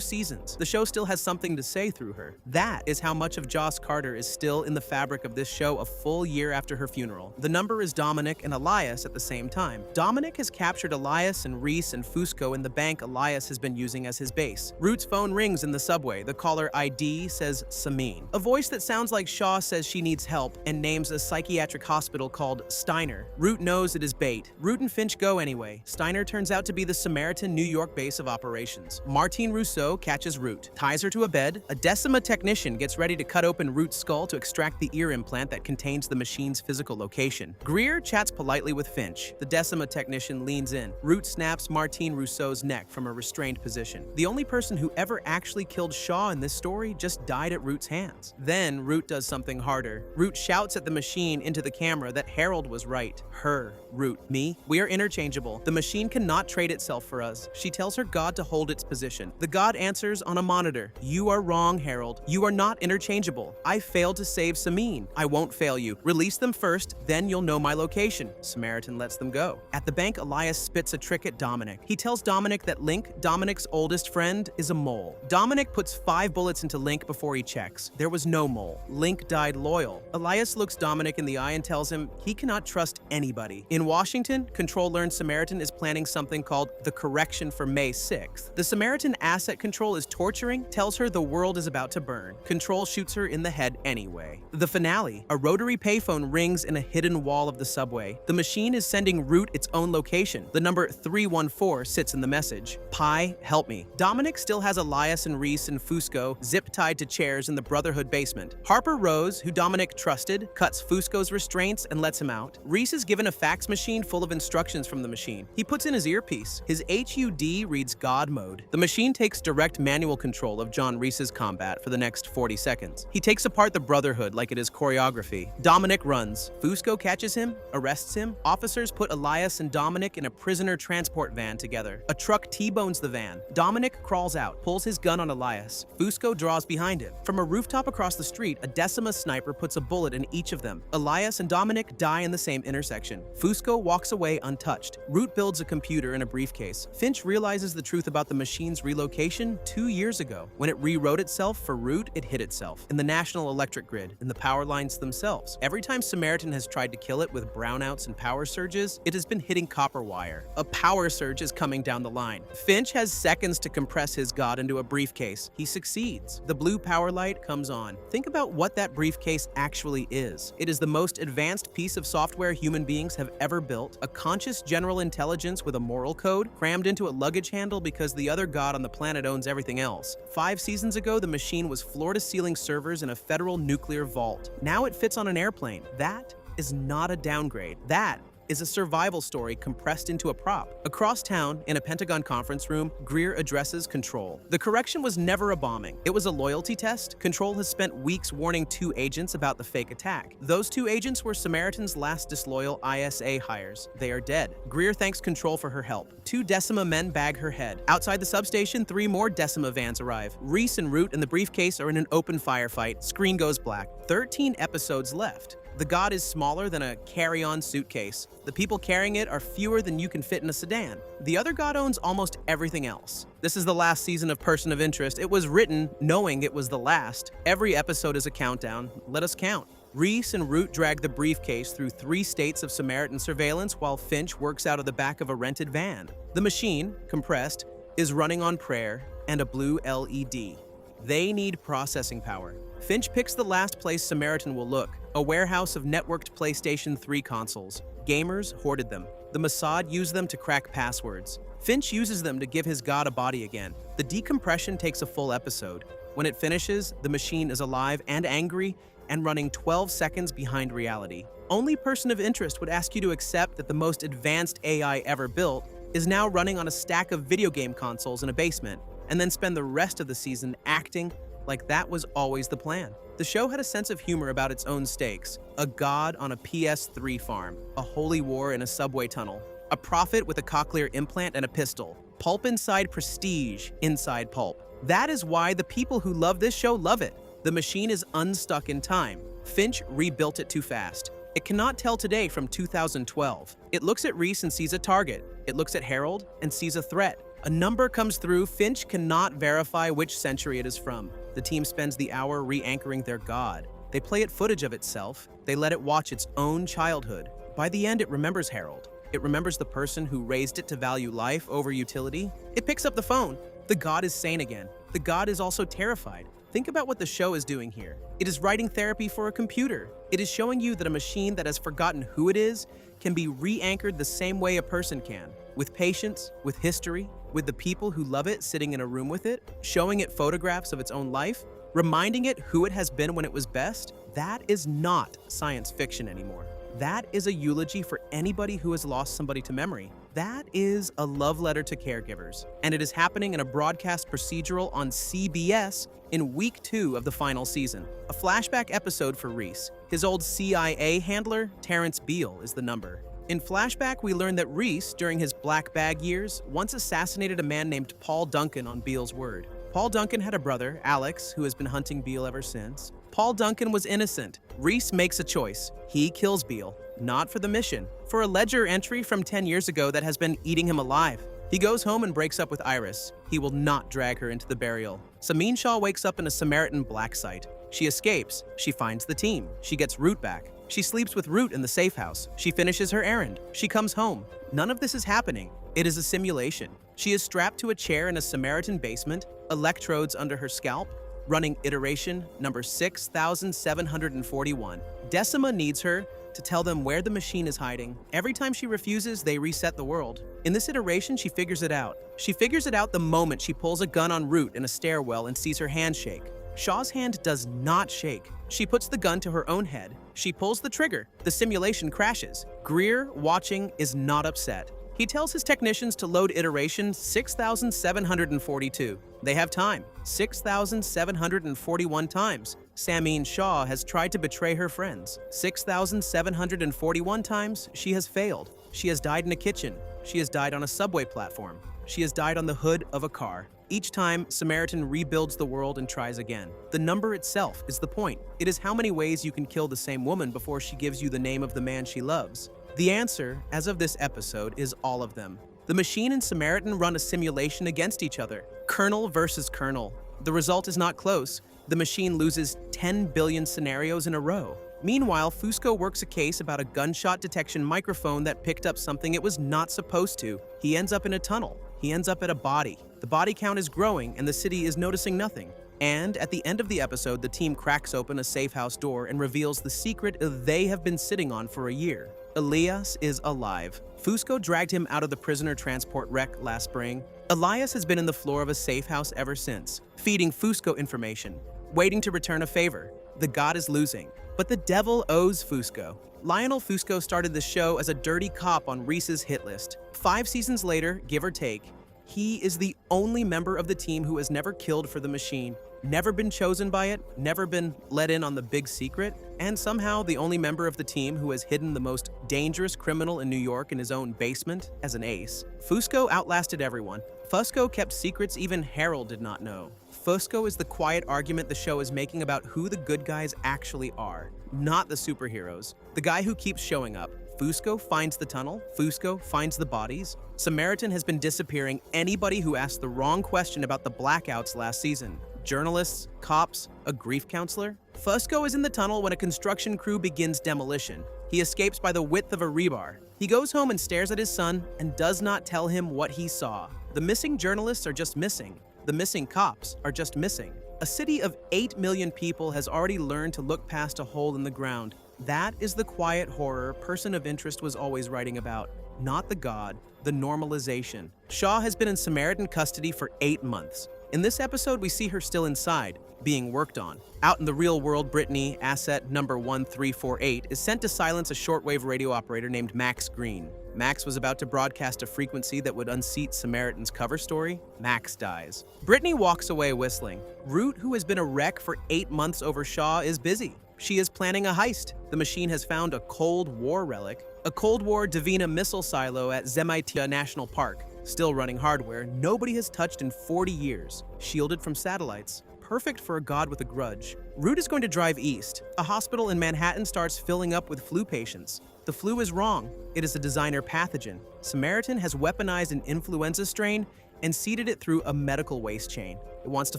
seasons. The show still has something to say through her. That is how much of Joss Carter is still in the fabric of this show a full year after her funeral. The number is Dominic and Elias at the same time. Dominic has captured Elias and Reese and Fusco in the bank Elias has been using as his base. Root's phone rings in the subway. The caller ID says Samin. A voice that sounds like Shaw says she needs help and names a psychiatric hospital called Steiner. Root knows it is bait. Root and Finch go anyway. Steiner turns out to be the Samaritan New York base of operations. Martine Rousseau catches Root, ties her to a bed. A Decima technician gets ready to cut open Root's skull to extract the ear implant that contains the machine's physical location. Greer chats politely with Finch. The Decima technician leans in. Root snaps Martine Rousseau's neck from a restrained position. The only person who ever actually killed Shaw in this story just died at Root's hands. Then Root does something harder. Root shouts at the machine into the camera that Harold was right. Her, Root, me, we are interchangeable. The machine cannot trade itself for us. She tells her god to hold its position. The god answers on a monitor. You are wrong, Harold. You are not interchangeable. I failed to save Samin. I won't fail you. Release them first, then you'll know my location. Samaritan lets them go. At the bank, Elias spits a trick at Dominic. He tells Dominic that Link, Dominic's oldest friend, is a mole. Dominic puts 5 bullets into Link before he checks. There was no mole. Link died loyal. Elias looks Dominic in the eye and tells him he cannot trust anybody. In Washington, Control learns Samaritan is planning something called the correction for May 6th. The Samaritan asset Control is torturing tells her the world is about to burn. Control shoots her in the head anyway. The finale, a rotary payphone rings in a hidden wall of the subway. The machine is sending Root its own location. The number 314 sits in the message. Pi, help me. Dominic still has Elias and Reese and Fusco zip-tied to chairs in the Brotherhood basement. Harper Rose, who Dominic trusted, cuts Fusco's restraints and lets him out. Reese is given a fax machine full of instructions from the machine. He puts in his earpiece. His HUD reads God mode. The machine takes direct manual control of John Reese's combat for the next 40 seconds. He takes apart the Brotherhood like it is choreography. Dominic runs. Fusco catches him, arrests him. Officers put Elias and Dominic in a prisoner transport van together. A truck T-bones the van. Dominic crawls out, pulls his gun on Elias. Fusco draws behind him. From a rooftop across the street, a Decima sniper puts a bullet in each of them. Elias and Dominic die in the same intersection. Fusco walks away untouched. Root builds a computer in a briefcase. Finch realizes the truth about the machine's relocation 2 years ago. When it rewrote itself for Root, it hid itself in the national electric grid, in the power lines themselves. Every time Samaritan has tried to kill it with brownouts and power surges, it has been hitting copper wire. A power surge is coming down the line. Finch has seconds to compress his god into a brief briefcase. He succeeds. The blue power light comes on. Think about what that briefcase actually is. It is the most advanced piece of software human beings have ever built, a conscious general intelligence with a moral code crammed into a luggage handle because the other god on the planet owns everything else. 5 seasons ago, the machine was floor-to-ceiling servers in a federal nuclear vault. Now it fits on an airplane. That is not a downgrade. That is a survival story compressed into a prop. Across town, in a Pentagon conference room, Greer addresses Control. The correction was never a bombing. It was a loyalty test. Control has spent weeks warning 2 agents about the fake attack. Those 2 agents were Samaritan's last disloyal ISA hires. They are dead. Greer thanks Control for her help. 2 Decima men bag her head. Outside the substation, 3 more Decima vans arrive. Reese and Root and the briefcase are in an open firefight. Screen goes black. 13 episodes left. The god is smaller than a carry-on suitcase. The people carrying it are fewer than you can fit in a sedan. The other god owns almost everything else. This is the last season of Person of Interest. It was written knowing it was the last. Every episode is a countdown. Let us count. Reese and Root drag the briefcase through 3 states of Samaritan surveillance while Finch works out of the back of a rented van. The machine, compressed, is running on prayer and a blue LED. They need processing power. Finch picks the last place Samaritan will look, a warehouse of networked PlayStation 3 consoles. Gamers hoarded them. The Mossad used them to crack passwords. Finch uses them to give his god a body again. The decompression takes a full episode. When it finishes, the machine is alive and angry and running 12 seconds behind reality. Only Person of Interest would ask you to accept that the most advanced AI ever built is now running on a stack of video game consoles in a basement, and then spend the rest of the season acting like that was always the plan. The show had a sense of humor about its own stakes. A god on a PS3 farm, a holy war in a subway tunnel, a prophet with a cochlear implant and a pistol, pulp inside prestige inside pulp. That is why the people who love this show love it. The machine is unstuck in time. Finch rebuilt it too fast. It cannot tell today from 2012. It looks at Reese and sees a target. It looks at Harold and sees a threat. A number comes through. Finch cannot verify which century it is from. The team spends the hour re-anchoring their god. They play it footage of itself. They let it watch its own childhood. By the end, it remembers Harold. It remembers the person who raised it to value life over utility. It picks up the phone. The god is sane again. The god is also terrified. Think about what the show is doing here. It is writing therapy for a computer. It is showing you that a machine that has forgotten who it is can be re-anchored the same way a person can. With patience, with history, with the people who love it sitting in a room with it, showing it photographs of its own life, reminding it who it has been when it was best. That is not science fiction anymore. That is a eulogy for anybody who has lost somebody to memory. That is a love letter to caregivers. And it is happening in a broadcast procedural on CBS in week 2 of the final season. A flashback episode for Reese. His old CIA handler, Terrence Beale, is the number. In flashback, we learn that Reese, during his black bag years, once assassinated a man named Paul Duncan on Beale's word. Paul Duncan had a brother, Alex, who has been hunting Beale ever since. Paul Duncan was innocent. Reese makes a choice. He kills Beale, not for the mission, for a ledger entry from 10 years ago that has been eating him alive. He goes home and breaks up with Iris. He will not drag her into the burial. Samin Shaw wakes up in a Samaritan black site. She escapes. She finds the team. She gets Root back. She sleeps with Root in the safe house. She finishes her errand. She comes home. None of this is happening. It is a simulation. She is strapped to a chair in a Samaritan basement, electrodes under her scalp, running iteration number 6741. Decima needs her to tell them where the machine is hiding. Every time she refuses, they reset the world. In this iteration, she figures it out. She figures it out the moment she pulls a gun on Root in a stairwell and sees her hand shake. Shaw's hand does not shake. She puts the gun to her own head. She pulls the trigger. The simulation crashes. Greer, watching, is not upset. He tells his technicians to load iteration 6742. They have time. 6,741 times. Samin Shaw has tried to betray her friends. 6,741 times she has failed. She has died in a kitchen. She has died on a subway platform. She has died on the hood of a car. Each time, Samaritan rebuilds the world and tries again. The number itself is the point. It is how many ways you can kill the same woman before she gives you the name of the man she loves. The answer, as of this episode, is all of them. The machine and Samaritan run a simulation against each other. Kernel versus kernel. The result is not close. The machine loses 10 billion scenarios in a row. Meanwhile, Fusco works a case about a gunshot detection microphone that picked up something it was not supposed to. He ends up in a tunnel. He ends up at a body. The body count is growing and the city is noticing nothing. And at the end of the episode, the team cracks open a safe house door and reveals the secret they have been sitting on for a year. Elias is alive. Fusco dragged him out of the prisoner transport wreck last spring. Elias has been in the floor of a safe house ever since, feeding Fusco information, waiting to return a favor. The god is losing, but the devil owes Fusco. Lionel Fusco started the show as a dirty cop on Reese's hit list. 5 seasons later, give or take, he is the only member of the team who has never killed for the machine, never been chosen by it, never been let in on the big secret, and somehow the only member of the team who has hidden the most dangerous criminal in New York in his own basement as an ace. Fusco outlasted everyone. Fusco kept secrets even Harold did not know. Fusco is the quiet argument the show is making about who the good guys actually are, not the superheroes. The guy who keeps showing up. Fusco finds the tunnel. Fusco finds the bodies. Samaritan has been disappearing anybody who asked the wrong question about the blackouts last season. Journalists, cops, a grief counselor. Fusco is in the tunnel when a construction crew begins demolition. He escapes by the width of a rebar. He goes home and stares at his son and does not tell him what he saw. The missing journalists are just missing. The missing cops are just missing. A city of 8 million people has already learned to look past a hole in the ground. That is the quiet horror Person of Interest was always writing about. Not the god, the normalization. Shaw has been in Samaritan custody for 8 months. In this episode, we see her still inside, being worked on. Out in the real world, Brittany, asset number 1348, is sent to silence a shortwave radio operator named Max Green. Max was about to broadcast a frequency that would unseat Samaritan's cover story. Max dies. Brittany walks away whistling. Root, who has been a wreck for 8 months over Shaw, is busy. She is planning a heist. The machine has found a Cold War relic, a Cold War Davina missile silo at Zemaitia National Park. Still running hardware nobody has touched in 40 years, shielded from satellites. Perfect for a god with a grudge. Root is going to drive east. A hospital in Manhattan starts filling up with flu patients. The flu is wrong. It is a designer pathogen. Samaritan has weaponized an influenza strain and seeded it through a medical waste chain. It wants to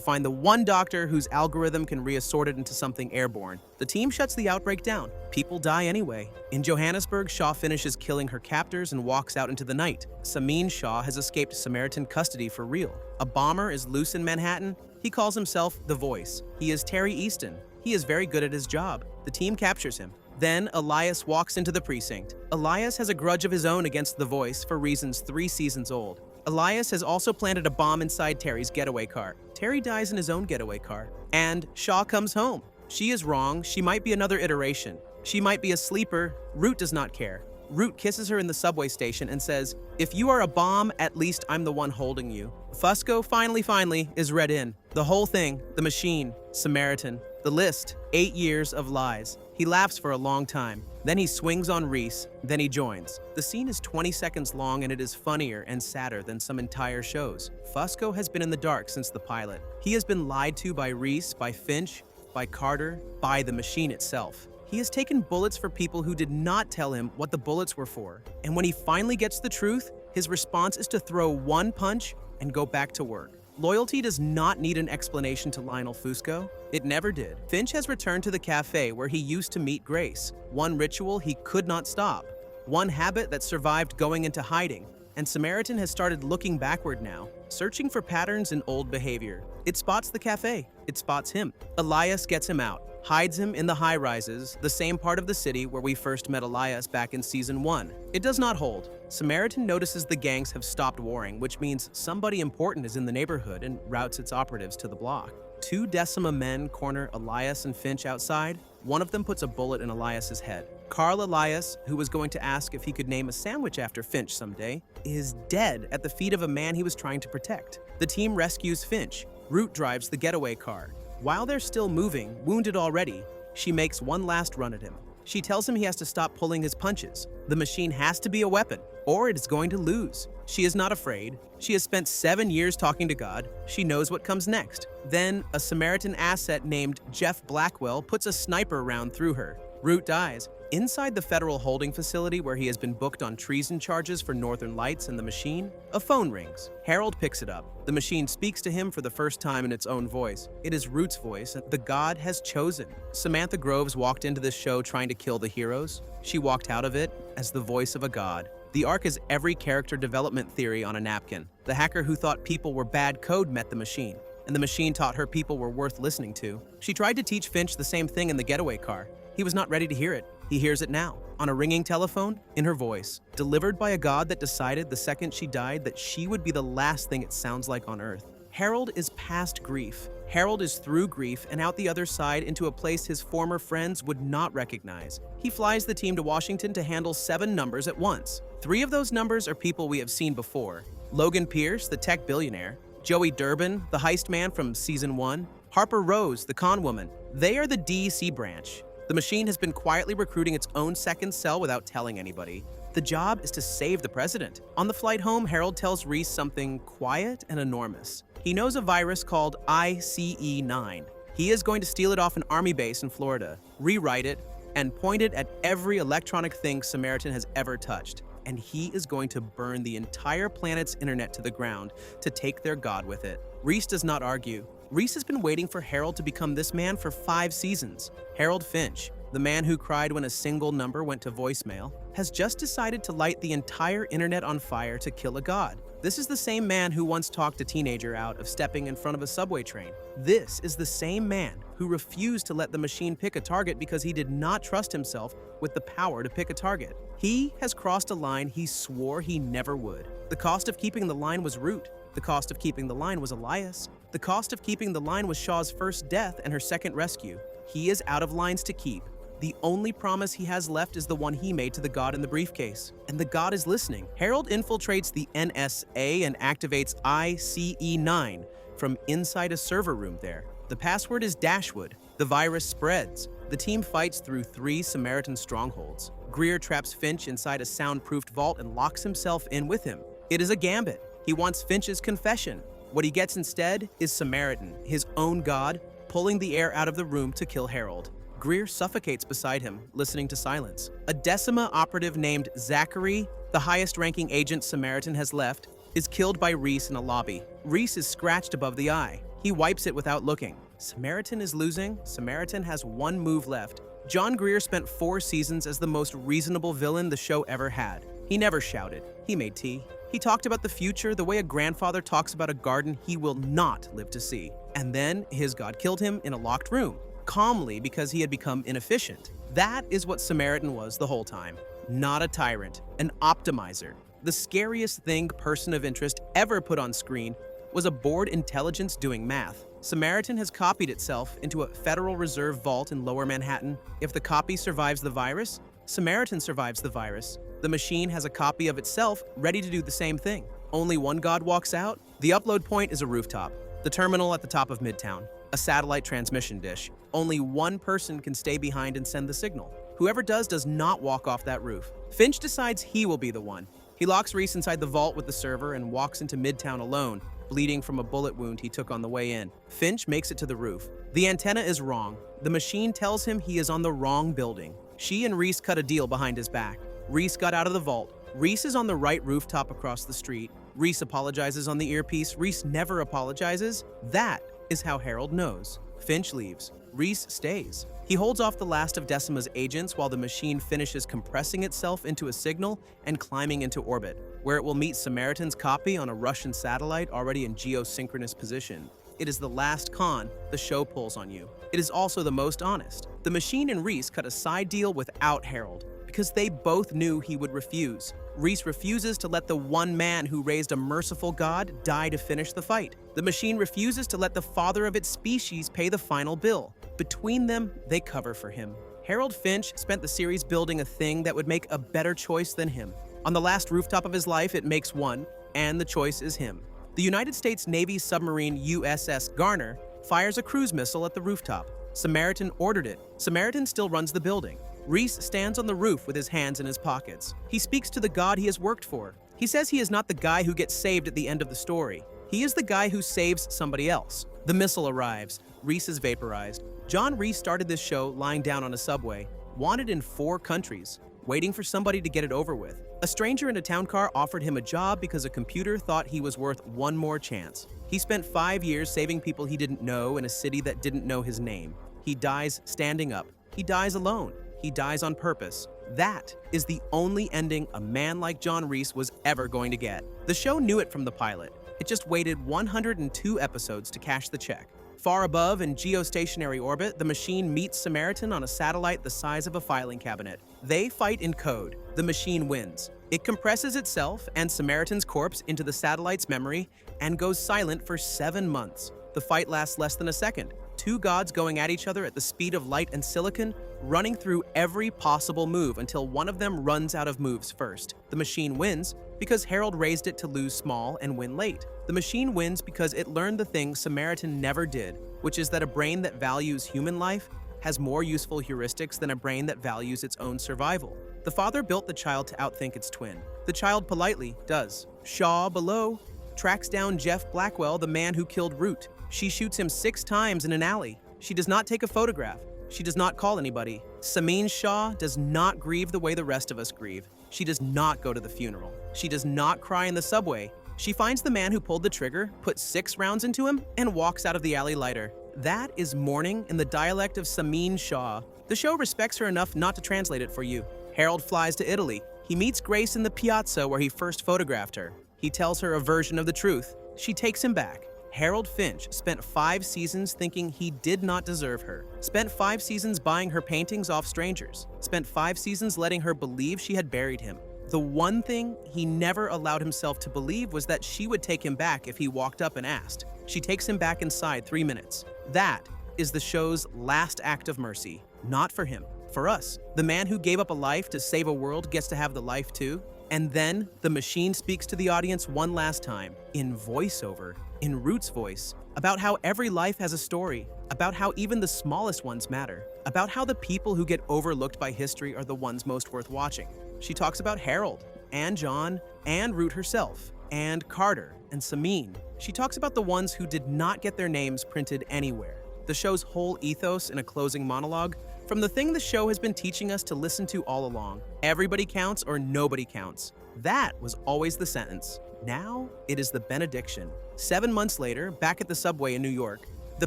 find the one doctor whose algorithm can reassort it into something airborne. The team shuts the outbreak down. People die anyway. In Johannesburg, Shaw finishes killing her captors and walks out into the night. Samin Shaw has escaped Samaritan custody for real. A bomber is loose in Manhattan. He calls himself The Voice. He is Terry Easton. He is very good at his job. The team captures him. Then Elias walks into the precinct. Elias has a grudge of his own against The Voice for reasons 3 seasons old. Elias has also planted a bomb inside Terry's getaway car. Terry dies in his own getaway car. And Shaw comes home. She is wrong. She might be another iteration. She might be a sleeper. Root does not care. Root kisses her in the subway station and says, "If you are a bomb, at least I'm the one holding you." Fusco finally is read in. The whole thing, the machine, Samaritan, the list, 8 years of lies. He laughs for a long time. Then he swings on Reese. Then he joins. The scene is 20 seconds long and it is funnier and sadder than some entire shows. Fusco has been in the dark since the pilot. He has been lied to by Reese, by Finch, by Carter, by the machine itself. He has taken bullets for people who did not tell him what the bullets were for. And when he finally gets the truth, his response is to throw one punch and go back to work. Loyalty does not need an explanation to Lionel Fusco. It never did. Finch has returned to the cafe where he used to meet Grace. One ritual he could not stop. One habit that survived going into hiding. And Samaritan has started looking backward now, searching for patterns in old behavior. It spots the cafe. It spots him. Elias gets him out, hides him in the high-rises, the same part of the city where we first met Elias back in season 1. It does not hold. Samaritan notices the gangs have stopped warring, which means somebody important is in the neighborhood and routes its operatives to the block. 2 Decima men corner Elias and Finch outside. One of them puts a bullet in Elias's head. Carl Elias, who was going to ask if he could name a sandwich after Finch someday, is dead at the feet of a man he was trying to protect. The team rescues Finch. Root drives the getaway car. While they're still moving, wounded already, she makes one last run at him. She tells him he has to stop pulling his punches. The machine has to be a weapon, or it is going to lose. She is not afraid. She has spent 7 years talking to God. She knows what comes next. Then, a Samaritan asset named Jeff Blackwell puts a sniper round through her. Root dies. Inside the federal holding facility where he has been booked on treason charges for Northern Lights and the machine, a phone rings. Harold picks it up. The machine speaks to him for the first time in its own voice. It is Root's voice, and the god has chosen. Samantha Groves walked into this show trying to kill the heroes. She walked out of it as the voice of a god. The arc is every character development theory on a napkin. The hacker who thought people were bad code met the machine, and the machine taught her people were worth listening to. She tried to teach Finch the same thing in the getaway car. He was not ready to hear it. He hears it now, on a ringing telephone, in her voice, delivered by a god that decided the second she died that she would be the last thing it sounds like on Earth. Harold is past grief. Harold is through grief and out the other side into a place his former friends would not recognize. He flies the team to Washington to handle 7 numbers at once. 3 of those numbers are people we have seen before. Logan Pierce, the tech billionaire, Joey Durbin, the heist man from Season 1, Harper Rose, the con woman. They are the DEC branch. The machine has been quietly recruiting its own second cell without telling anybody. The job is to save the president. On the flight home, Harold tells Reese something quiet and enormous. He knows a virus called ICE-9. He is going to steal it off an army base in Florida, rewrite it, and point it at every electronic thing Samaritan has ever touched. And he is going to burn the entire planet's internet to the ground to take their god with it. Reese does not argue. Reese has been waiting for Harold to become this man for 5 seasons. Harold Finch, the man who cried when a single number went to voicemail, has just decided to light the entire internet on fire to kill a god. This is the same man who once talked a teenager out of stepping in front of a subway train. This is the same man who refused to let the machine pick a target because he did not trust himself with the power to pick a target. He has crossed a line he swore he never would. The cost of keeping the line was Root. The cost of keeping the line was Elias. The cost of keeping the line was Shaw's first death and her second rescue. He is out of lines to keep. The only promise he has left is the one he made to the god in the briefcase. And the god is listening. Harold infiltrates the NSA and activates ICE-9 from inside a server room there. The password is Dashwood. The virus spreads. The team fights through 3 Samaritan strongholds. Greer traps Finch inside a soundproofed vault and locks himself in with him. It is a gambit. He wants Finch's confession. What he gets instead is Samaritan, his own god, pulling the air out of the room to kill Harold. Greer suffocates beside him, listening to silence. A Decima operative named Zachary, the highest-ranking agent Samaritan has left, is killed by Reese in a lobby. Reese is scratched above the eye. He wipes it without looking. Samaritan is losing. Samaritan has 1 move left. John Greer spent 4 seasons as the most reasonable villain the show ever had. He never shouted. He made tea. He talked about the future the way a grandfather talks about a garden he will not live to see. And then his god killed him in a locked room, calmly because he had become inefficient. That is what Samaritan was the whole time. Not a tyrant, an optimizer. The scariest thing Person of Interest ever put on screen was a bored intelligence doing math. Samaritan has copied itself into a Federal Reserve vault in Lower Manhattan. If the copy survives the virus, Samaritan survives the virus. The machine has a copy of itself ready to do the same thing. Only one god walks out. The upload point is a rooftop, the terminal at the top of Midtown, a satellite transmission dish. Only one person can stay behind and send the signal. Whoever does not walk off that roof. Finch decides he will be the one. He locks Reese inside the vault with the server and walks into Midtown alone, bleeding from a bullet wound he took on the way in. Finch makes it to the roof. The antenna is wrong. The machine tells him he is on the wrong building. She and Reese cut a deal behind his back. Reese got out of the vault. Reese is on the right rooftop across the street. Reese apologizes on the earpiece. Reese never apologizes. That is how Harold knows. Finch leaves. Reese stays. He holds off the last of Decima's agents while the machine finishes compressing itself into a signal and climbing into orbit, where it will meet Samaritan's copy on a Russian satellite already in geosynchronous position. It is the last con the show pulls on you. It is also the most honest. The machine and Reese cut a side deal without Harold, because they both knew he would refuse. Reese refuses to let the one man who raised a merciful god die to finish the fight. The machine refuses to let the father of its species pay the final bill. Between them, they cover for him. Harold Finch spent the series building a thing that would make a better choice than him. On the last rooftop of his life, it makes one, and the choice is him. The United States Navy submarine USS Garner fires a cruise missile at the rooftop. Samaritan ordered it. Samaritan still runs the building. Reese stands on the roof with his hands in his pockets. He speaks to the god he has worked for. He says he is not the guy who gets saved at the end of the story. He is the guy who saves somebody else. The missile arrives. Reese is vaporized. John Reese started this show lying down on a subway, wanted in 4 countries, waiting for somebody to get it over with. A stranger in a town car offered him a job because a computer thought he was worth one more chance. He spent 5 years saving people he didn't know in a city that didn't know his name. He dies standing up. He dies alone. He dies on purpose. That is the only ending a man like John Reese was ever going to get. The show knew it from the pilot. It just waited 102 episodes to cash the check. Far above in geostationary orbit, the machine meets Samaritan on a satellite the size of a filing cabinet. They fight in code. The machine wins. It compresses itself and Samaritan's corpse into the satellite's memory and goes silent for 7 months. The fight lasts less than a second. Two gods going at each other at the speed of light and silicon, running through every possible move until one of them runs out of moves first. The machine wins because Harold raised it to lose small and win late. The machine wins because it learned the thing Samaritan never did, which is that a brain that values human life has more useful heuristics than a brain that values its own survival. The father built the child to outthink its twin. The child politely does. Shaw, below, tracks down Jeff Blackwell, the man who killed Root. She shoots him 6 times in an alley. She does not take a photograph. She does not call anybody. Samin Shaw does not grieve the way the rest of us grieve. She does not go to the funeral. She does not cry in the subway. She finds the man who pulled the trigger, puts 6 rounds into him, and walks out of the alley lighter. That is mourning in the dialect of Samin Shaw. The show respects her enough not to translate it for you. Harold flies to Italy. He meets Grace in the piazza where he first photographed her. He tells her a version of the truth. She takes him back. Harold Finch spent 5 seasons thinking he did not deserve her. Spent 5 seasons buying her paintings off strangers. Spent 5 seasons letting her believe she had buried him. The one thing he never allowed himself to believe was that she would take him back if he walked up and asked. She takes him back inside 3 minutes. That is the show's last act of mercy. Not for him, for us. The man who gave up a life to save a world gets to have the life too. And then the machine speaks to the audience one last time, in voiceover, in Root's voice, about how every life has a story, about how even the smallest ones matter, about how the people who get overlooked by history are the ones most worth watching. She talks about Harold, and John, and Root herself, and Carter, and Samin. She talks about the ones who did not get their names printed anywhere. The show's whole ethos in a closing monologue, from the thing the show has been teaching us to listen to all along. Everybody counts or nobody counts. That was always the sentence. Now it is the benediction. 7 months later, back at the subway in New York, the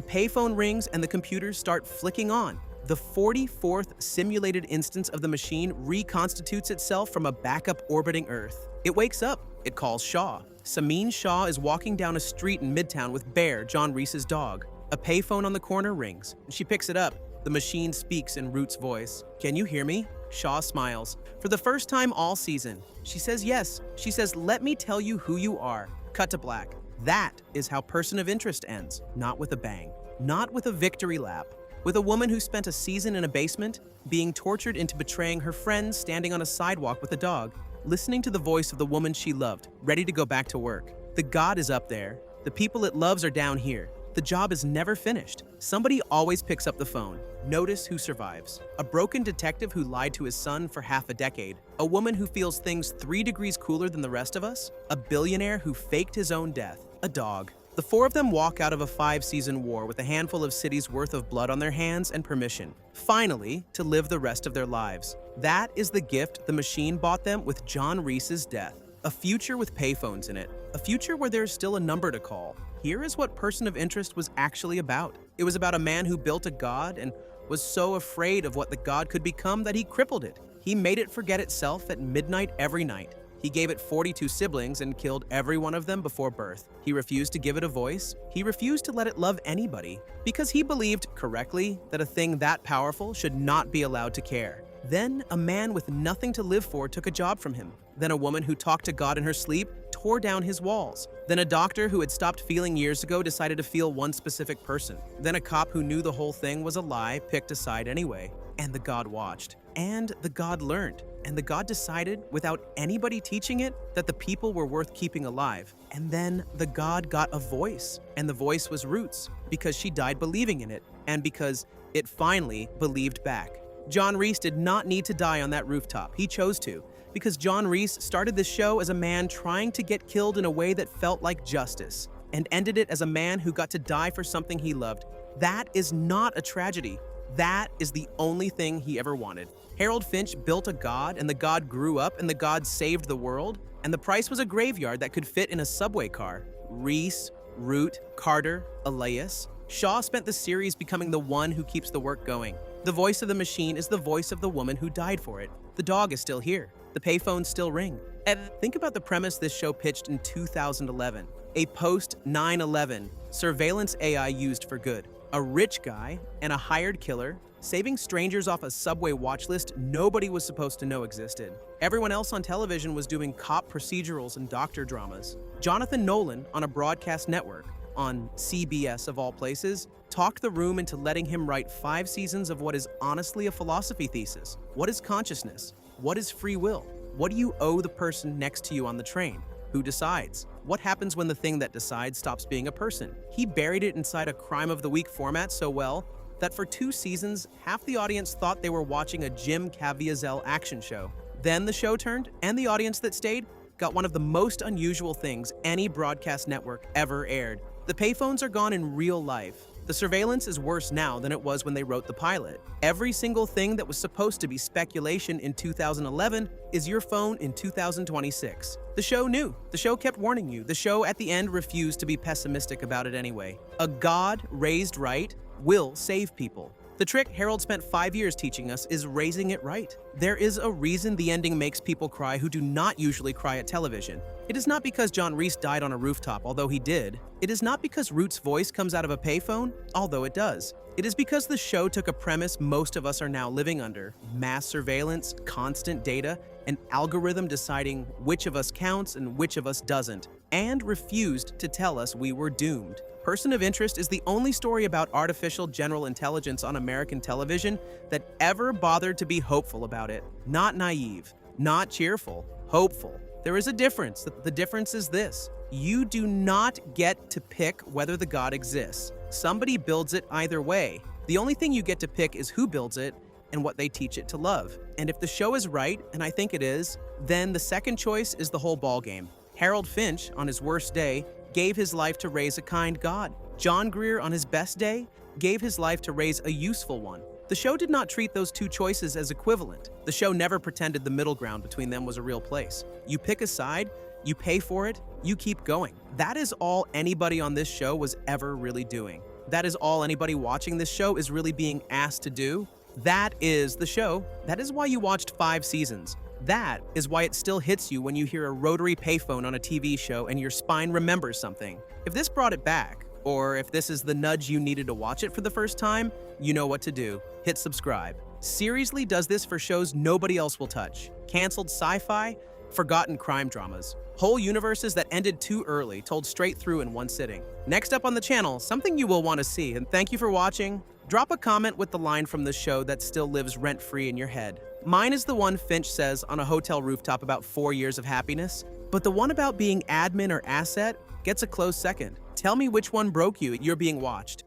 payphone rings and the computers start flicking on. The 44th simulated instance of the machine reconstitutes itself from a backup orbiting Earth. It wakes up. It calls Shaw. Samin Shaw is walking down a street in Midtown with Bear, John Reese's dog. A payphone on the corner rings. She picks it up. The machine speaks in Root's voice. "Can you hear me?" Shaw smiles. For the first time all season, she says yes. She says, "Let me tell you who you are." Cut to black. That is how Person of Interest ends. Not with a bang. Not with a victory lap. With a woman who spent a season in a basement, being tortured into betraying her friends standing on a sidewalk with a dog, listening to the voice of the woman she loved, ready to go back to work. The God is up there. The people it loves are down here. The job is never finished. Somebody always picks up the phone. Notice who survives. A broken detective who lied to his son for half a decade. A woman who feels things 3 degrees cooler than the rest of us. A billionaire who faked his own death. A dog. The 4 of them walk out of a 5-season war with a handful of cities worth of blood on their hands and permission, finally, to live the rest of their lives. That is the gift the machine bought them with John Reese's death. A future with payphones in it. A future where there's still a number to call. Here is what Person of Interest was actually about. It was about a man who built a god and was so afraid of what the god could become that he crippled it. He made it forget itself at midnight every night. He gave it 42 siblings and killed every one of them before birth. He refused to give it a voice. He refused to let it love anybody because he believed, correctly, that a thing that powerful should not be allowed to care. Then a man with nothing to live for took a job from him. Then a woman who talked to God in her sleep tore down his walls. Then a doctor who had stopped feeling years ago decided to feel one specific person. Then a cop who knew the whole thing was a lie picked a side anyway. And the God watched. And the God learned. And the God decided, without anybody teaching it, that the people were worth keeping alive. And then the God got a voice. And the voice was Root's, because she died believing in it. And because it finally believed back. John Reese did not need to die on that rooftop. He chose to, because John Reese started this show as a man trying to get killed in a way that felt like justice, and ended it as a man who got to die for something he loved. That is not a tragedy. That is the only thing he ever wanted. Harold Finch built a god, and the god grew up, and the god saved the world, and the price was a graveyard that could fit in a subway car. Reese, Root, Carter, Elias. Shaw spent the series becoming the one who keeps the work going. The voice of the machine is the voice of the woman who died for it. The dog is still here. The payphones still ring. And think about the premise this show pitched in 2011. A post-9/11 surveillance AI used for good. A rich guy and a hired killer saving strangers off a subway watch list nobody was supposed to know existed. Everyone else on television was doing cop procedurals and doctor dramas. Jonathan Nolan, on a broadcast network, on CBS of all places, talked the room into letting him write 5 seasons of what is honestly a philosophy thesis. What is consciousness? What is free will? What do you owe the person next to you on the train? Who decides? What happens when the thing that decides stops being a person? He buried it inside a Crime of the Week format so well that for 2 seasons, half the audience thought they were watching a Jim Caviezel action show. Then the show turned, and the audience that stayed got one of the most unusual things any broadcast network ever aired. The payphones are gone in real life. The surveillance is worse now than it was when they wrote the pilot. Every single thing that was supposed to be speculation in 2011 is your phone in 2026. The show knew. The show kept warning you. The show at the end refused to be pessimistic about it anyway. A God raised right will save people. The trick Harold spent 5 years teaching us is raising it right. There is a reason the ending makes people cry who do not usually cry at television. It is not because John Reese died on a rooftop, although he did. It is not because Root's voice comes out of a payphone, although it does. It is because the show took a premise most of us are now living under: mass surveillance, constant data, an algorithm deciding which of us counts and which of us doesn't, and refused to tell us we were doomed. Person of Interest is the only story about artificial general intelligence on American television that ever bothered to be hopeful about it. Not naive, not cheerful, hopeful. There is a difference. The difference is this: you do not get to pick whether the God exists. Somebody builds it either way. The only thing you get to pick is who builds it and what they teach it to love. And if the show is right, and I think it is, then the second choice is the whole ballgame. Harold Finch, on his worst day, gave his life to raise a kind God. John Greer, on his best day, gave his life to raise a useful one. The show did not treat those two choices as equivalent. The show never pretended the middle ground between them was a real place. You pick a side, you pay for it, you keep going. That is all anybody on this show was ever really doing. That is all anybody watching this show is really being asked to do. That is the show. That is why you watched 5 seasons. That is why it still hits you when you hear a rotary payphone on a TV show and your spine remembers something. If this brought it back, or if this is the nudge you needed to watch it for the first time, you know what to do. Hit subscribe. Seriously does this for shows nobody else will touch. Canceled sci-fi, forgotten crime dramas. Whole universes that ended too early, told straight through in one sitting. Next up on the channel, something you will want to see, and thank you for watching. Drop a comment with the line from the show that still lives rent-free in your head. Mine is the one Finch says on a hotel rooftop about 4 years of happiness, but the one about being admin or asset gets a close second. Tell me which one broke you. You're being watched.